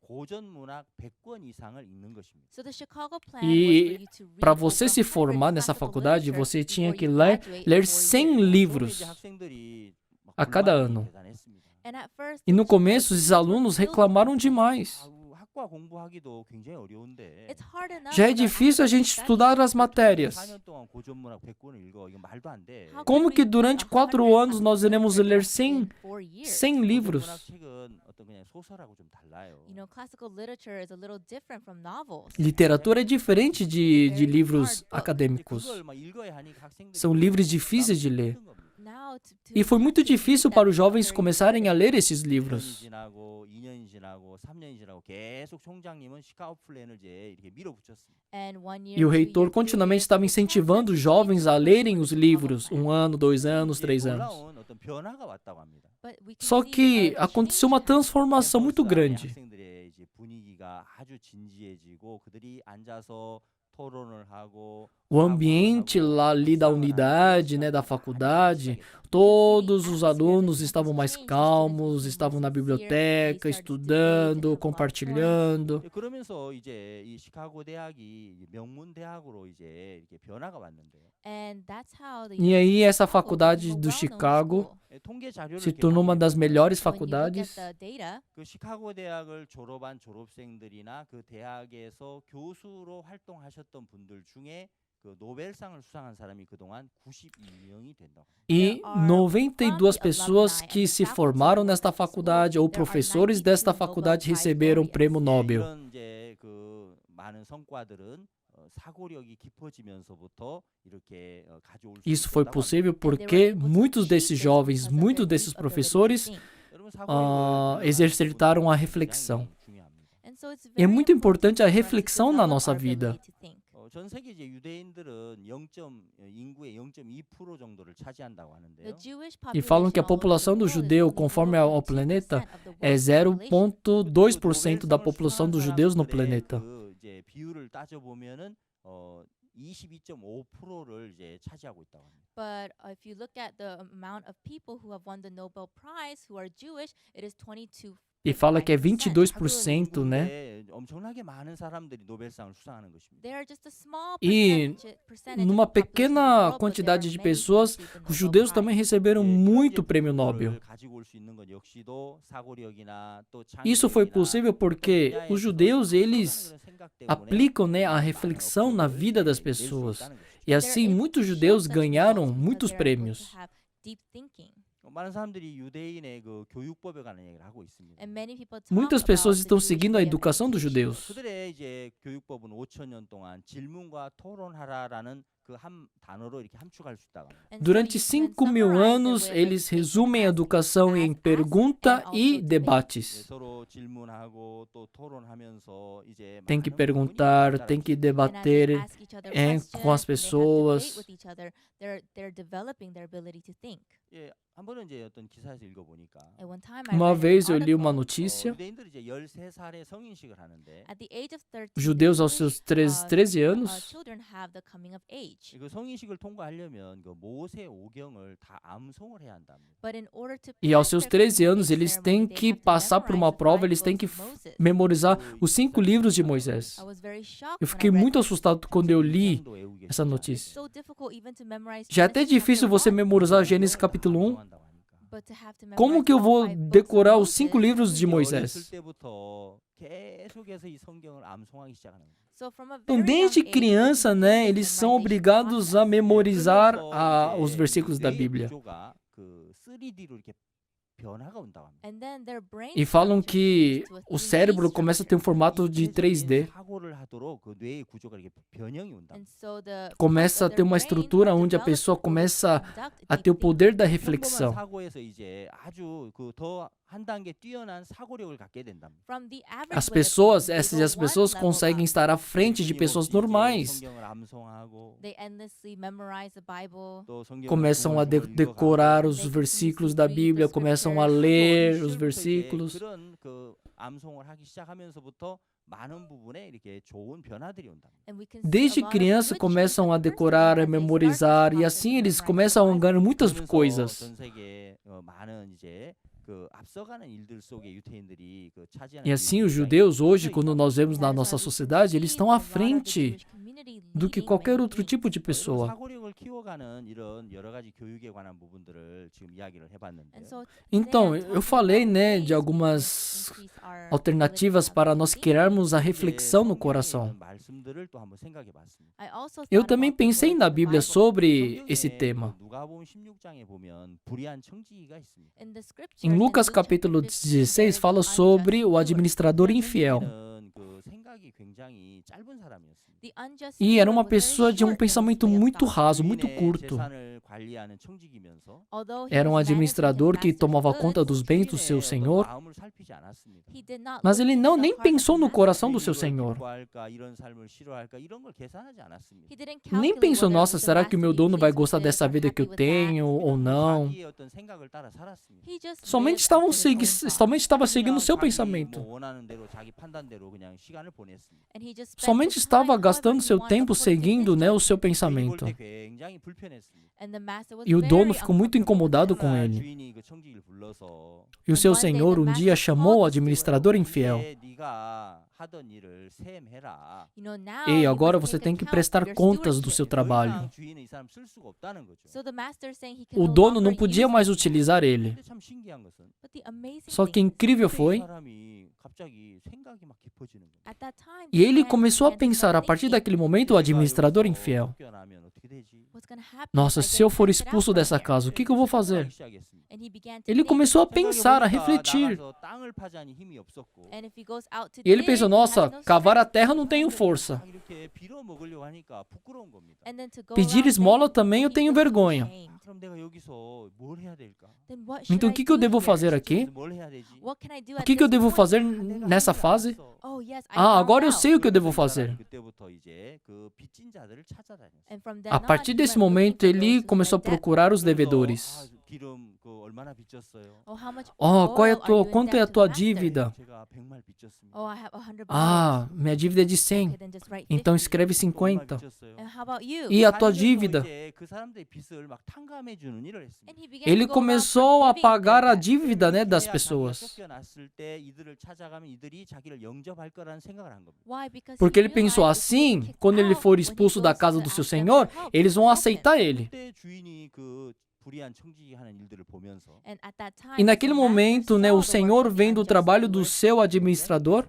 고전 문학 100권 이상을 읽는 것입니다. So the Chicago Plan E was for you to read para over você se 100 formar nessa classical faculdade, literature você tinha before que you ler graduate in ler 4 100 years. 처음에 이제 livros 학생들이 막 a cada 불만이 ano. 대단했습니다. And at first, E the no começo, students os were alunos filled with reclamaram complaints. demais. 아우, 학과 공부하기도 굉장히 어려운데 It's hard enough Já é with our difícil a academic gente studies. estudar as matérias. 4년 동안 고전 문학 100권을 읽어. 이거 말도 안 돼. How Como could que we durante read 4 100 anos nós iremos classical ler literature in 100 4 years? 100 고전 livros? 문학 책은 어떤 그냥 소설하고 좀 달라요. You know, classical literature is a little different from novels. Literatura é diferente de livros 이제 acadêmicos. 그걸 막 읽어야 하니까 학생들이 São livros difíceis de ler. 힘든 겁니다. Now, to E foi muito actually difícil read para them os jovens very começarem a ler esses 1년이 livros. 지나고 2년이 지나고 3년이 지나고 계속 총장님은 시카고 플랜을 이제 이렇게 밀어붙였습니다. And 1 year, E o 2 reitor year continuamente period, estava the incentivando os chancellor jovens a continued lerem to os push the livros, Chicago 1 ano, 2 anos, 이제 3 anos. 놀라운 어떤 변화가 왔다고 합니다. Plan. But we can Só see que a aconteceu change uma happening. transformação muito 캠퍼스 안에 grande. 학생들의 이제 분위기가 아주 진지해지고 그들이 앉아서 토론을 하고 O ambiente lá ali da unidade, né, da faculdade, todos os alunos estavam mais calmos, estavam na biblioteca, estudando, compartilhando. 그러면서 이제 이 시카고 대학이 명문 대학으로 이제 이렇게 변화가 왔는데요. And that's how the E aí essa Chicago faculdade became a do well-known Chicago school. 통계 자료를 se 이렇게 tornou uma 보니까 das melhores When you look at faculdades. the data, 그 시카고 대학을 졸업한 졸업생들이나 그 대학에서 교수로 활동하셨던 분들 중에 그 노벨상을 수상한 사람이 그동안 92명이 된다고. E 92 pessoas que se formaram nesta faculdade ou professores desta faculdade receberam o prêmio Nobel. 이런 이제 그 많은 성과들은 사고력이 깊어지면서부터 이렇게 가져올 수 Isso foi 있었다고 합니다. possível and they were porque able to muitos achieve desses this jovens, because of muitos their desses deep ability to professores think. 여러분, 사고력을 exercitaram a 굉장히 reflexão. 중요합니다. And so it's E é very muito important importante a for us to reflexão na develop nossa our vida. ability to think. 전 세계 이제 유대인들은 인구의 0.2% 정도를 차지한다고 The 하는데요. Jewish E falam que a population população all over do the world is judeu, only conforme ao 0.2% planeta, of the é world's population. 0,2% da população dos judeus no 사람들의 planeta. 그 이제 비율을 따져 보면은 22.5%를 이제 차지하고 있다고 합니다. But if you look at the amount of people who have won the Nobel Prize who are Jewish, it is 22%. E fala que é 22%, né? 네, 엄청나게 많은 사람들이 노벨상을 수상하는 것입니다. They are just a small E percentage numa of the population of the pequena world, but quantidade there de are many pessoas, who receive the os Nobel judeus também Prize. receberam 예, muito 그런 prêmio 부분을 Nobel. 가지고 올 수 있는 것 역시도 사고력이나 또 Isso foi 창의력이나 possível porque 분야의 os 그런 judeus, 탁월한 eles 그런 생각 때문에 aplicam, né, a 많은 reflexão na 업적을 vida das 낼수 pessoas. 있다는 것이죠. E assim, muitos judeus ganharam muitos prêmios. Deep thinking. 많은 사람들이 유대인의 그 교육법에 관한 얘기를 하고 있습니다. And many people talk Muitas about pessoas the estão Jewish seguindo a way of educação dos education. judeus. 그들의 이제 교육법은 5,000년 동안 질문과 토론하라라는 그 한 단어로 이렇게 함축할 수 있다고 합니다. And so Durante you can 5.000 summarize anos, their way of eles education resumem a as educação em ask pergunta and also e debate. 예, debates. 서로 질문하고 또 토론하면서 이제 Tem que 많은 부분이 perguntar, 발달할 tem 수 que 있습니다. And as they debater ask each other com as questions and they have pessoas. debate with each other, they're developing their ability to think. 예, 한 번은 이제 어떤 기사에서 읽어보니까 At one time, I Uma read vez eu an li uma article. notícia. 유대인들이 이제 13살에 성인식을 하는데 At the age of 13, Os judeus aos Jewish, seus 13 anos, children have the coming of age. 그 성인식을 통과하려면 그 모세 오경을 다 암송을 해야 한답니다. But in order to e aos pass seus their 13 coming of anos, age eles ceremony, têm they que have to passar por uma memorize the prova, five eles têm que books of Moses. memorizar os 5 livros de Moisés. I was very shocked Eu when I fiquei read muito this. assustado quando eu li 장도 외우기 essa 쉽지 notícia. So difficult even to memorize Já é até Genesis difícil chapter você 1, memorizar 않아요. Gênesis capítulo 1. 암송한다고 하니까. but to have to Como memorize que eu all vou five books of decorar os Moses. 5 livros de 어렸을 Moisés? 때부터 계속해서 이 성경을 암송하기 시작하는 거예요. So from a Então, very desde young age, criança, they né, begin eles this são memorization obrigados a process. memorizar 그러면서 os 이제 versículos da 뇌의 Bíblia. 구조가 그 3D로 이렇게 변화가 온다고 합니다. And then their brain E falam structure que changes to a o 3D cérebro começa a ter um structure. formato de 3D. 사고를 하도록 그 뇌의 구조가 이렇게 변형이 온다. And so the Começa a their ter uma brains estrutura are onde a developed pessoa to começa conduct a deep ter o thinking. poder da 평범한 reflexão. 사고에서 이제 아주 그 더 한 단계 뛰어난 사고력을 갖게 된답니다. From the average As way of pessoas, thinking, they essas go one pessoas level conseguem up. estar à frente de pessoas normais. 성경을 암송하고 They endlessly memorize the Bible. 또 성경을 Começam a 중얼중얼 decorar 읽어가고 os They versículos continuously da read Bíblia, the começam a scriptures. ler 어린 os 시절부터 이제 versículos. 그런 그 암송을 하기 시작하면서부터 많은 부분에 이렇게 좋은 변화들이 온다. And we can see Desde a lot of criança good começam a changes occur decorar, a as they start this memorizar, e process assim of eles memorizing começam a the ganhar muitas 그러면서 coisas. 전 세계 많은 이제 그 앞서가는 일들 속에 유태인들이 그 차지하는 E assim 비중이 os 굉장히 judeus hoje, 커 quando 있다. nós vemos na That is nossa why we can sociedade, eles see estão a à lot of the frente Jewish community do que leading qualquer many outro things. tipo de 이런 pessoa. 사고력을 키워가는 이런 여러 가지 교육에 관한 부분들을 지금 이야기를 해봤는데 And so Então, today I'm eu talking falei, about né, ways de we can algumas increase our alternativas ability para of nós thinking. criarmos a 이제 reflexão no 성경에 coração. 있는 말씀들을 또 한번 생각해봤습니다. I also Eu thought também about the pensei words na of the Bíblia Bible. sobre esse 성경에 tema. 그 누가복음 16장에 보면 불의한 청지기가 있습니다. In the scriptures, Em in Lucas Luke capítulo chapter 15, there 16 is fala an sobre unjust o steward. administrador infiel. 청지기는 그 생각이 굉장히 짧은 사람이었습니다. The unjust E era steward uma was very pessoa de um short in his pensamento way of muito thought. raso, muito 주인의 curto. 재산을 관리하는 청지기면서 Although he Era um was managing administrador his que master's tomava goods, conta dos bens do 주인의 seu 어떤 senhor, 마음을 살피지 않았습니다. he did not mas look ele into não the nem heart of pensou his no master. coração do 주인이 seu 이걸 senhor. 기뻐할까 이런 삶을 싫어할까 이런 걸 계산하지 않았습니다. He didn't Nem calculate pensou, whether nossa, the será que o master meu be dono vai pleased with gostar this dessa or vida que eu happy with that. tenho ou não? 자기의 어떤 생각을 따라 살았습니다. He just Somente lived estavam after his own segui- thoughts. somente estava seguindo o 그냥 seu 자기 pensamento. 뭐 원하는 대로 자기 판단대로 그냥 시간을 보냈습니다. And he just spent Somente his estava time gastando however he seu wanted tempo according to his seguindo, né, o seu 주인이 볼 pensamento. 때 굉장히 불편했습니다. And the master was E o dono very ficou muito uncomfortable. incomodado com 그러나 ele. 주인이 그 청지기를 불러서 E o seu One day senhor the um dia master chamou o called the administrador steward. infiel. 이제 네가 하던 일을 셈해라. You know, now Ei, you agora must você take tem que account prestar of your contas do seu stewardship. 더 trabalho. 이상 주인은 이 사람 쓸 수가 없다는 거죠. So the master is saying he can O no dono não longer podia use mais him. utilizar ele. 근데 참 신기한 것은 But the amazing Só que thing is, incrível 그때 이 foi, 사람이 갑자기 생각이 막 깊어지는 거예요. at that time, e ele this man começou a began to pensar, a start partir thinking, daquele momento, o 내가 administrador 여기서 infiel. 쫓겨나면 어떻게 되지? what's gonna happen Nossa, if I se eu get for casted out expulso from dessa here? casa, o que eu vou fazer? 생각하기 시작했습니다. And he began to Ele think. começou a pensar, a 생각해보니까 refletir. 나가서 땅을 파자니 힘이 없었고 And if he goes out to E ele dig, pensou, he has nossa, no cavar a strength. terra não tenho força. 막 이렇게 빌어 먹으려고 하니까 부끄러운 겁니다. And then to go Pedir around esmola begging também eu people, tenho he feels vergonha. ashamed. 그럼 내가 여기서 뭘 해야 될까? Then what should Então I o que que eu do devo here? fazer aqui? 그래서 뭘 해야 되지? What can I do O at que que eu this devo point? fazer 내가 nessa 하는 줄 fase? 알았어. Oh yes, I Ah, found agora eu out. sei o que eu devo 그래서 이 사람이 fazer. 그때부터 이제 그 빚진 자들을 찾아다녔어요. And from then A on, partir he desse went looking momento, for ele those who começou a were in debt. procurar os 그래서 devedores. 기름 그 얼마나 빚졌어요? Oh, how much Qual é a oil are tua, you in quanto é a debt to tua the master? dívida? 제가 100말 빚졌습니다. Oh, I have 100 Ah, minha dívida é de 100. Okay, then just write Então 50. escreve 또 얼마 50. 빚졌어요? And how about you? E a tua 다니면서 dívida? 이제 그 사람들의 빚을 막 탕감해 주는 일을 했습니다. And he began Ele to go around começou a forgiving pagar their a debt. dívida, né, das 자기가 pessoas. 쫓겨났을 때 이들을 찾아가면 이들이 자기를 영접할 거라는 생각을 한 겁니다. Why? Because Porque he ele pensou realized if he assim, kicked quando ele out, for when he expulso da goes casa to do seu ask them senhor, for help, eles vão they'll help him. aceitar ele. 그때 주인이 그 불의한 청지기 하는 일들을 보면서 And at that time, E naquele as the master momento, né, saw o the Senhor work of the vendo o unjust trabalho do steward, seu administrador,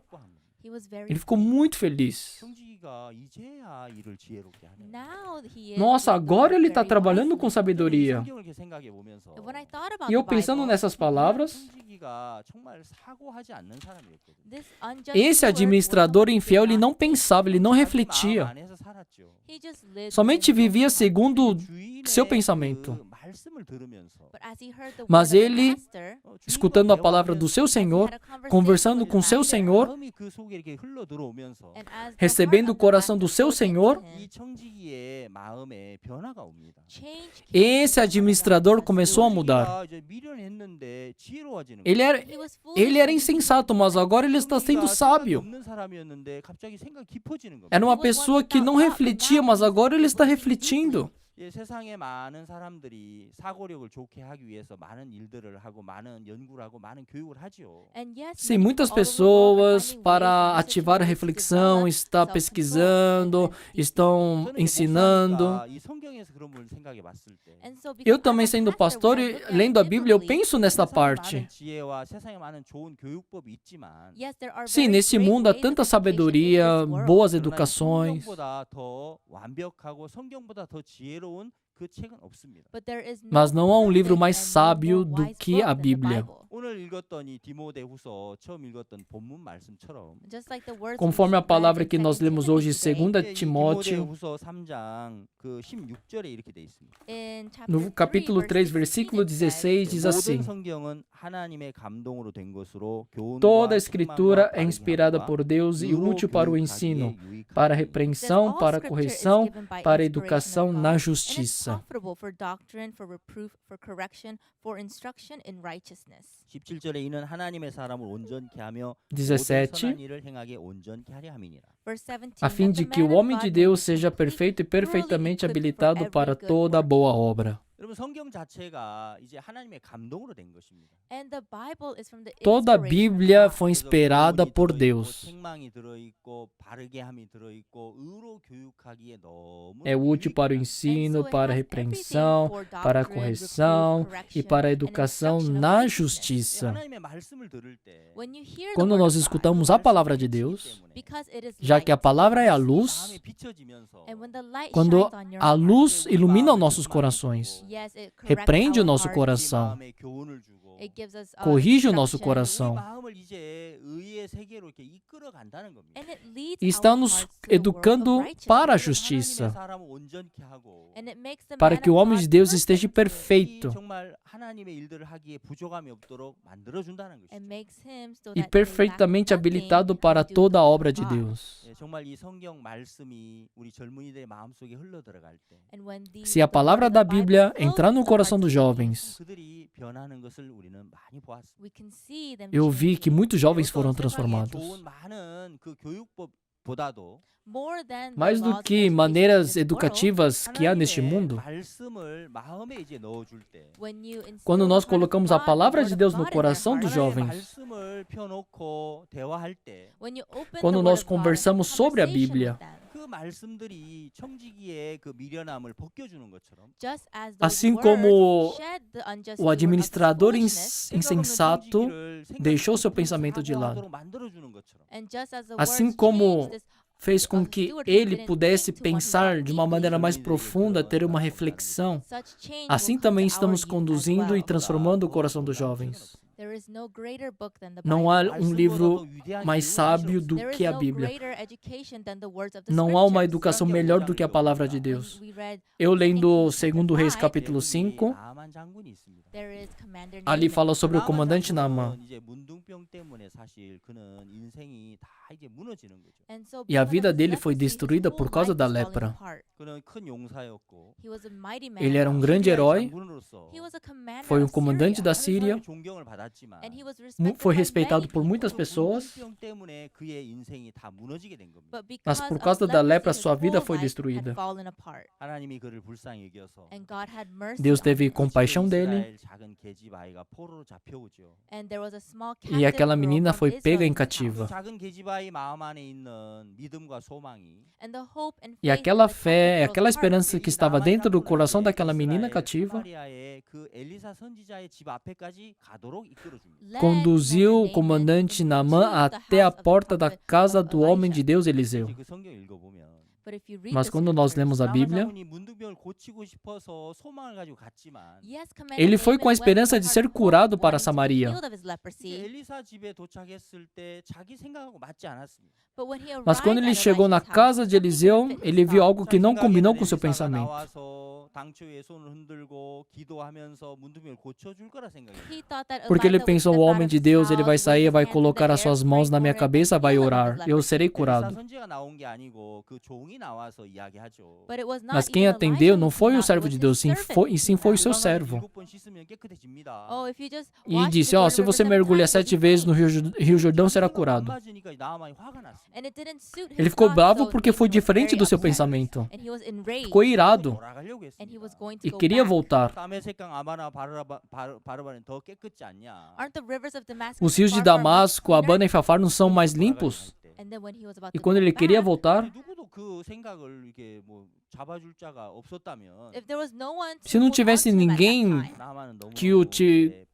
he was very ele ficou pleased. muito feliz. 청지기가 이제야 일을 지혜롭게 하네. Now he is Nossa, doing the agora work ele está very trabalhando wisely. com sabedoria. 성경을 이렇게 생각해 보면서 And when I thought about E eu the pensando Bible, nessas palavras, 청지기가 정말 사고하지 않는 사람이었거든요. this unjust esse steward was administrador someone who infiel, did ele não not think. pensava, ele não 자기 refletia. 마음 안에서 살았죠. He just lived Somente within his own vivia heart. segundo 주인의 seu pensamento. 그 말씀을 들으면서 But as he heard the Mas word of the ele, master, escutando a palavra do seu as he Senhor, had a conversation conversando with com his seu master, Senhor, 마음이 그 속에 이렇게 흘러 들어오면서 and as the recebendo heart o of the coração do master seu flowed Senhor, into him, 이 청지기의 마음에 변화가 옵니다. change came esse to the administrador master. começou a mudar. 청지기가 이제 미련했는데 지혜로워지는 Ele era, He was foolish ele era when he insensato, mas agora ele está sendo 청지기가 생각이 sábio. 없는 사람이었는데 갑자기 생각이 깊어지는 겁니다. Era uma pessoa que não refletia, mas agora ele está refletindo. 예, 세상에 많은 사람들이 사고력을 좋게 하기 위해서 많은 일들을 하고 많은 연구를 하고 많은 교육을 하지요. And yes, Sim, many muitas people all over the world are pessoas, finding ways para and ativar a researching ways to reflexão, develop está self-control pesquisando, and deep estão 저는 이제 ensinando. 목사니까 이 성경에서 그런 걸 생각해 봤을 때 And so because Eu I'm também a sendo pastor, pastor when I e look at lendo a Bíblia, eu biblically, penso nessa 세상에 parte. 많은 지혜와 세상에 많은 좋은 교육법이 있지만 yes, there are Sim, very nesse great mundo há ways of tanta education in sabedoria, this world. boas 그러나 이 educações, 성경보다 더 완벽하고 성경보다 더 지혜로운 그 책은 없습니다. But there is no mas não há um livro perfect mais and no sábio more do wise que book a than the Bíblia. Bible. 오늘 읽었던 이 디모데후서 처음 읽었던 본문 말씀처럼 Just like the words Conforme a we read palavra in que nós 2 lemos hoje em Timothy 2 today, Timóteo, 디모데후서 3장 그 16절에 이렇게 돼 있습니다. in chapter no 3, capítulo 3, verse versículo 16, it says, 16, diz 모든 assim: 성경은 하나님의 감동으로 된 것으로 교훈과 Toda a Escritura 책망과 é inspirada 바르게 por Deus e 함과 útil para o 의로 ensino, 교육하기에 para a 유익하니. It says, repreensão, all para a scripture is correção, given by para a inspiration of educação God, na and is justiça. profitable for doctrine, for reproof, for correction, for instruction in righteousness. 17절에 이는 하나님의 사람을 온전케 하며 모든 17. 선한 일을 행하게 온전케 하려 함이니라. Verse 17, A fim that de the que o man of homem God de may Deus be seja complete, perfeito e perfeitamente thoroughly equipped for habilitado every para good toda work. boa obra. 여러분 성경 자체가 이제 하나님의 감동으로 된 것입니다. And the Bible is from the Toda a inspiration of Bíblia God. foi 그래서 inspirada 교훈이 por 들어있고, Deus. 책망이 들어있고 바르게 함이 들어있고 의로 교육하기에 너무 É útil para o 유익하다. ensino, And so it para a has repreensão, everything for para a doctrine, correção reproof, e correction, para a and educação instruction of na righteousness. justiça. 하나님의 말씀을 들을 때 When you hear the Quando word nós of God, escutamos a palavra de Deus, because it is já que a light, palavra é a 마음에 luz, 비춰지면서 and when the light quando shines on your a heart, luz ilumina os nossos corações, yes, it corrects repreende o our nosso heart, coração, 마음에 교훈을 주고 it gives us corrige o nosso instruction, coração 우리 마음을 이제 의의 세계로 이렇게 이끌어 간다는 겁니다. and it leads e está our nos hearts to the world of educando righteousness. para a 그래서 justiça, 하나님의 사람을 온전케 하고 And it makes the para man que o of homem God de Deus perfect esteja perfeito 정말 하나님의 일들을 하기에 부족함이 없도록 만들어 준다는 것이죠. and makes him so e that they lack perfeitamente nothing habilitado para to do toda a good obra de God. Deus. 예, 정말 이 성경 말씀이 우리 젊은이들의 마음속에 흘러 들어갈 때 And when the Se a palavra word da of the Bible Bíblia flows entrar no into the coração hearts dos of jovens, 그들이 변하는 것을 우리는 많이 보았습니다. we can see them eu vi que changing. muitos jovens foram 어떤 세상에 transformados. 좋은 많은 그 교육법보다도 More than the Mais do laws of que education in maneiras this world, educativas que há neste 하나님의 mundo, 말씀을 마음에 이제 넣어줄 때 when you instill quando the nós heart of colocamos a God, the palavra word de of Deus God no in their coração dos hearts, 하나님의 jovens, 말씀을 펴놓고 대화할 때 when you open quando the nós word of God and have conversamos sobre a conversation Bíblia, with them, 그 말씀들이 청지기의 그 미련함을 벗겨주는 것처럼 just as those assim words como shed the unjust o steward of his administrador foolishness, insensato 생각 없는 deixou seu 청지기를 pensamento de lado. 사고하도록 만들어주는 것처럼 and just as the Assim words como changed this fez com que ele pudesse pensar de uma maneira mais profunda, ter uma reflexão. such change Assim will come também to our estamos youth as conduzindo e well. transformando o coração dos jovens. There is no greater book than the Não há Bible. um livro mais sábio do There is que a no Bíblia. greater education than the words of the Não há uma scriptures. educação melhor do que a palavra de When Deus. we read Eu lendo Kings chapter 2 Reis 5, capítulo 5, 나만 장군이 있습니다. there is Commander ali Naaman. fala sobre o 나만 comandante 장군은 Naamã. 이제 문둥병 때문에 때문에 사실 그는 인생이 다 이제 무너지는 거죠. And so E a because of vida his dele foi leprosy, his destruída whole por causa life da was falling lepra. apart. 그는 큰 용사였고 He was a mighty man. Ele era um of God. grande 시리아의 herói, 장군으로서 He was a commander foi of comandante da Syria, Síria, 하나님의 존경을 받았지만 and he was respected foi by respeitado many por people. muitas 그 pessoas, 문둥병 때문에 그의 인생이 다 무너지게 된 겁니다. But mas because por of causa da lepra leprosy, sua his vida whole foi life destruída. had fallen apart. 하나님이 그를 불쌍히 여겨서 And God had mercy Deus on teve him. compaixão dele 이스라엘 작은 계집 아이가 포로로 잡혀오죠. And there was a small e captive aquela girl menina from foi Israel pega em in his house. cativa. 작은 계집 아이 마음 안에 있는 믿음과 소망이 And the hope and E faith aquela in the fé, captive girl's aquela heart esperança que estava dentro do coração daquela menina 이스라엘 cativa 사마리아의 그 엘리사 선지자의 집 앞에까지 가도록 이끌어줍니다. led conduziu o Commander comandante Naaman Naamã into the até a house of the porta da prophet casa do homem de Elisha. Deus Eliseu. 그 성경 읽어보면 But if you read Mas the quando nós scriptures, lemos a 나만 Bíblia, 장군이 문둥병을 고치고 싶어서 소망을 가지고 갔지만 yes, Commander ele foi Naaman com a went esperança with de a ser heart curado full, para wanting to be Samaria. healed of his 이제 leprosy. 엘리사 집에 도착했을 때 자기 생각하고 맞지 않았습니다. But when he Mas quando arrived ele at chegou na Elisha's casa house, de something Eliseu, didn't fit his ele viu thought. algo que não combinou com seu 엘리사가 pensamento. 나와서 당초에 손을 흔들고 기도하면서 문둥병을 고쳐줄 거라 생각해요. He thought that Porque ele Elijah would pensou, step o out homem of de his Deus, ele house, vai wave sair, his vai hands in the colocar as air, suas pray mãos na for minha him, and cabeça, vai heal him of orar. his Eu leprosy. serei 엘리사 curado. 선지자가 나온 게 아니고 그 종이 나와서 이야기하죠. But it was not Mas quem even atendeu Elijah não who foi came o out, it servo was de his Deus, sim servant foi, who e sim came foi o out. seu 요단강을 servo. 7번 씻으면 깨끗해집니다. Oh, if you just E wash disse, the ó, Jordan se River você 7 mergulhar times, you'll 7 be vezes no clean. Rio Jordão, será 생각과 안 curado. 맞으니까 나만이 화가 났습니다. And it didn't suit his Ele ficou thoughts, bravo so porque foi Naaman was diferente very do seu upset. pensamento. And he was enraged. Ficou irado 돌아가려고 And he was 했습니다. going to e go queria back. voltar. 다메섹강 아바나 바르바는 더 깨끗지 않냐? Aren't the rivers of Damascus Os rios de far, far much Damasco, cleaner? Abana e Fafar não são mais 돌아가려고 limpos? 할 때. And then when he was about E to quando go ele queria back, voltar, 누구도 그 생각을 이렇게 뭐 잡아줄 자가 없었다면 if there was no one to se não hold tivesse on to him at that ninguém time, 나만은 너무 que o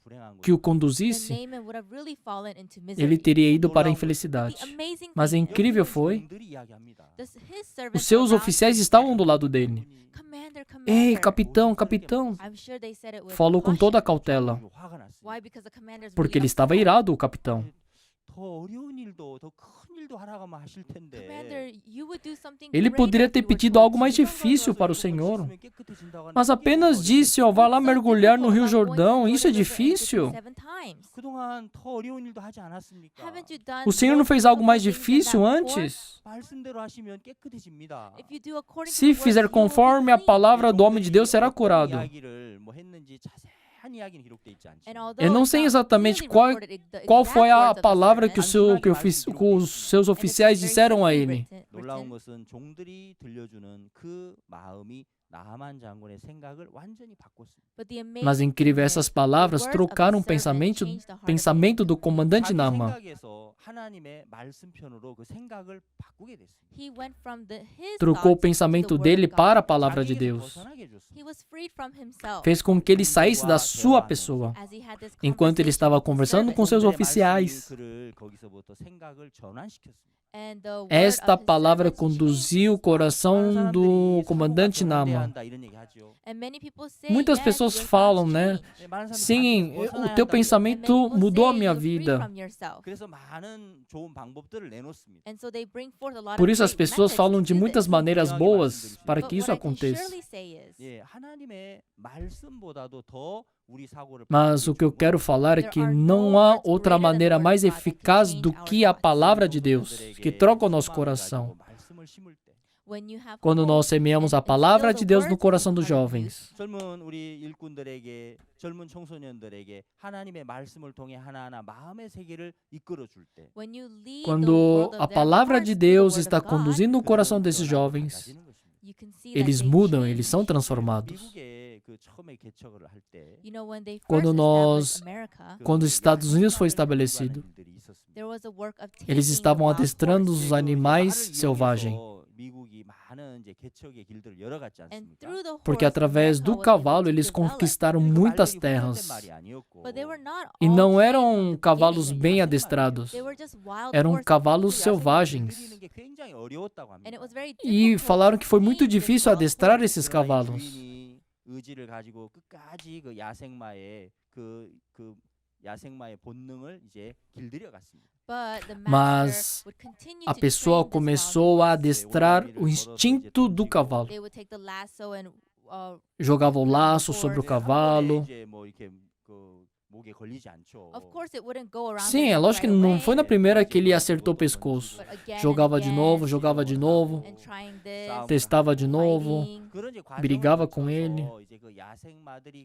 불행한 then conduzisse, Naaman would have really fallen into misery. ele teria ido para a 놀라운 infelicidade. The amazing Mas thing incrível is, foi, 종들이 이야기합니다. his servants os seus around oficiais him estavam said, do lado dele. Commander, Ei, Commander. capitão, capitão, I'm sure they said it with falou com toda a caution. cautela, 화가 났습니다. Why? Because the commander's porque ele really estava upset. irado, o capitão. 더 어려운 일도 더 큰 일도 하라고만 하실 텐데. Commander, you would do something Ele greater poderia if ter you were pedido told algo mais to. difícil para o Senhor, 깨끗해진다고 mas 하는데 apenas 그게 disse, ó, vá lá It's so mergulhar no difficult Rio about going to Jordão, Jordan isso é River and difícil. 57 times. 그동안 더 어려운 일도 하지 않았습니까? Haven't you done O Senhor more não fez algo mais difficult things than difícil that before? antes? 말씀대로 하시면 깨끗해집니다. If you do according to Se the word, fizer you will be conforme a clean. palavra do homem de Deus, será 어떤 curado. 이야기를 뭐 했는지 자세한 이야기는 기록돼 있지 않죠. And although Eu não it's sei not exatamente clearly recorded the qual exact foi a words of the palavra que, sermon, os seus and it's oficiais very disseram a simply ele. 놀라운 written. 것은 종들이 들려주는 그 마음이 나하만 장군의 생각을 완전히 바꿨습니다. But the amazing Mas incrível, thing essas is, palavras the words of the trocaram o servant changed the heart of pensamento do comandante 자기 Naamã. 생각에서 하나님의 말씀편으로 그 생각을 바꾸게 됐습니다. He went from his Trocou o thoughts to the pensamento word dele of God. para a palavra de 자기에게서 Deus. 벗어나게 해줬습니다. He was freed from himself. Fez com que ele saísse da sua pessoa, As he had this enquanto ele conversation estava with the conversando com servant. seus 그들의 oficiais. 말씀이 그를 거기서부터 생각을 전환시켰습니다. And the word Esta of his palavra servant changed conduziu o his thoughts. coração do comandante Naamã. 이런 얘기 하죠. And many people say, Muitas yes, pessoas your thoughts falam, né? change. 많은 사람들이 Sim, 자기를 벗어나야 o teu 한다고. pensamento And many people mudou a say minha you're free vida. from yourself. 그래서 많은 좋은 방법들을 내놓습니다. And so they bring forth a lot Por of isso as great pessoas methods falam to de do muitas this. maneiras boas para But que isso what I can aconteça. surely say is, 예, 하나님의 말씀보다도 더 우리 사고를 Mas o que eu quero falar é que não há outra maneira mais eficaz do que a palavra de Deus, que troca o nosso coração. 말씀을 심을 때 when you have Quando hope nós semeamos and a palavra instill de the Deus no words coração dos of God in you, jovens. 젊은 우리 일꾼들에게 젊은 청소년들에게 하나님의 말씀을 통해 하나하나 마음의 세계를 이끌어 줄 때 when you lead the Quando world of a their palavra hearts de to the Deus word está of God, conduzindo o coração desses 변화가 jovens, 달라지는 것입니다. you can see that eles they mudam, change. eles são transformados. 미국에 그 처음에 개척을 할 때 You know, when they Quando first nós- established America, Quando os Estados Unidos foi estabelecido, there was a work of eles taking estavam wild adestrando horses. os animais selvagens. 미국이 많은 이제 개척의 길들을 열어갔지 And 않습니까? through the Porque horse, através America do was able cavalo to eles develop. conquistaram 그러니까 muitas 말들이 terras. 훈련된 말이 아니었고 But they were not E all não trained eram from the cavalos beginning. bem adestrados, They were just wild eram horses. cavalos 야생을 selvagens. 기르는 게 굉장히 어려웠다고 합니다. And it was very E difficult falaram to que foi muito train these difícil wild adestrar horses. esses 그러나 이 cavalos. 주인이 의지를 가지고 끝까지 그 야생마의 그 야생마의 본능을 이제 길들여 갔습니다. But the Mas master would continue A to pessoa train this wild começou a horse. adestrar o instinto do cavalo. They would take the lasso and Jogava o laço sobre o 네, 한 번에 cavalo. 이제 뭐 이렇게 그 목에 걸리지 않죠. Of course, it wouldn't go around Sim, their é neck lógico que right não away, foi na primeira que ele acertou o pescoço. but again and Jogava de again, novo, jogava de novo, and trying this, testava de novo, fighting. brigava com ele.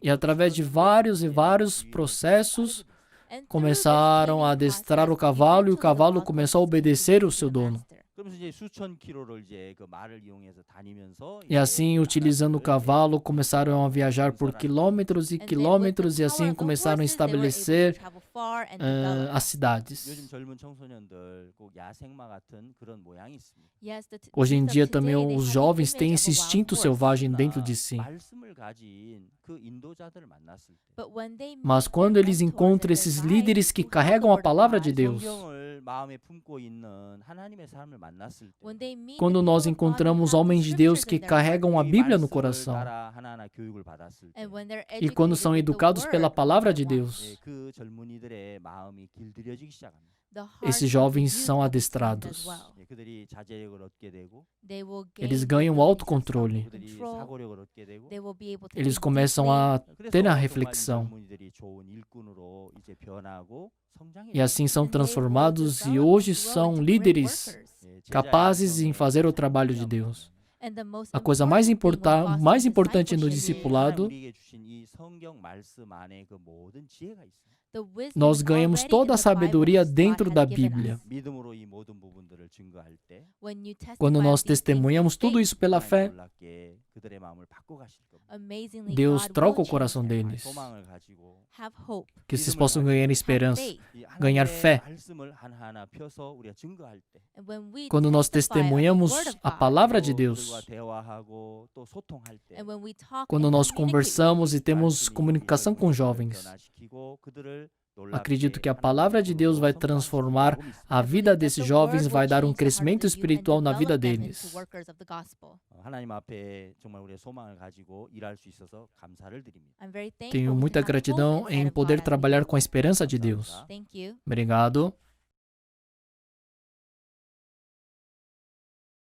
E através de vários e vários processos, And through this começaram a training adestrar o process, cavalo e o eventually the cavalo dog começou a got submitted obedecer o to seu the dono. master. 그러면서 이제 수천 킬로를 이제 그 말을 이용해서 다니면서 E assim, utilizando o cavalo, começaram a viajar por quilômetros e And then with the quilômetros e assim power of the começaram a horses, they were able to estabelecer travel far and develop. as 요즘 cidades. 젊은 청소년들 꼭 야생마 같은 그런 모양이 있습니다. Yes, Hoje em kids of dia today, também they os have the jovens image têm of esse a wild instinto horse. selvagem dentro de si. 말씀을 가진 그 인도자들을 만났을 때 But when they Mas meet quando their eles mentors encontram and esses their guides líderes que who have the carregam a word of palavra God, de Deus, 성경을 마음에 품고 있는 하나님의 사람을 만났을 때 when they meet quando the nós people of God who encontramos have the homens de Deus scriptures que in their heart, carregam a 이 Bíblia no 말씀을 coração, 따라 하나하나 교육을 받았을 때 and when they're e quando educated são with the educados pela word palavra de of God, Deus, 그 젊은이들의 마음이 길들여지기 시작합니다. the hearts esses of the jovens youth são will be trained adestrados. as well. 그들이 자제력을 얻게 되고 They will Eles gain ganham the ability to autocontrole. 그들이 self-control. 사고력을 얻게 되고 They will be able to Eles think começam deeply. a 그래서 ter a 정말 이 reflexão. 젊은이들이 좋은 일꾼으로 이제 변하고 성장해. E assim são And they will transformados e develop hoje and grow são into great líderes workers. capazes em fazer o trabalho de Deus. And the most A coisa mais important thing when mais fostering importante no discipleship is discipulado, 우리에게 주신 이 성경 말씀 안에 그 모든 지혜가 있어요. the wisdom nós is ganhamos already toda a in the Bible sabedoria which God dentro has da given Bíblia. us. 믿음으로 이 모든 부분들을 증거할 때 When you testify Quando of nós these things testemunhamos with tudo faith, isso pela 하나님 fé, 놀랍게 그들의 마음을 바꿔 가실 겁니다. amazingly Deus God troca o will change coração their deles. hearts. 소망을 가지고 Have hope, Que vocês possam ganhar have esperança. faith. 이 ganhar 하나님의 fé. 말씀을 하나하나 펴서 우리가 증거할 때 And when we Quando nós testify of the testemunhamos word of a God, palavra de 또 Deus, 그들과 대화하고 또 소통할 때 and when we talk quando and nós communicate with conversamos e temos 말씀이 comunicação com 우리 jovens, 변화시키고 그들을 acredito 놀랍게 que a palavra de Deus vai 하나님의 transformar 복음이 있습니다. a vida desses jovens, vai dar um crescimento espiritual na vida deles. 하나님 앞에 정말 우리의 소망을 가지고 일할 수 있어서 감사를 드립니다. Tenho muita gratidão em poder trabalhar com a esperança de Deus. Thank you. Obrigado.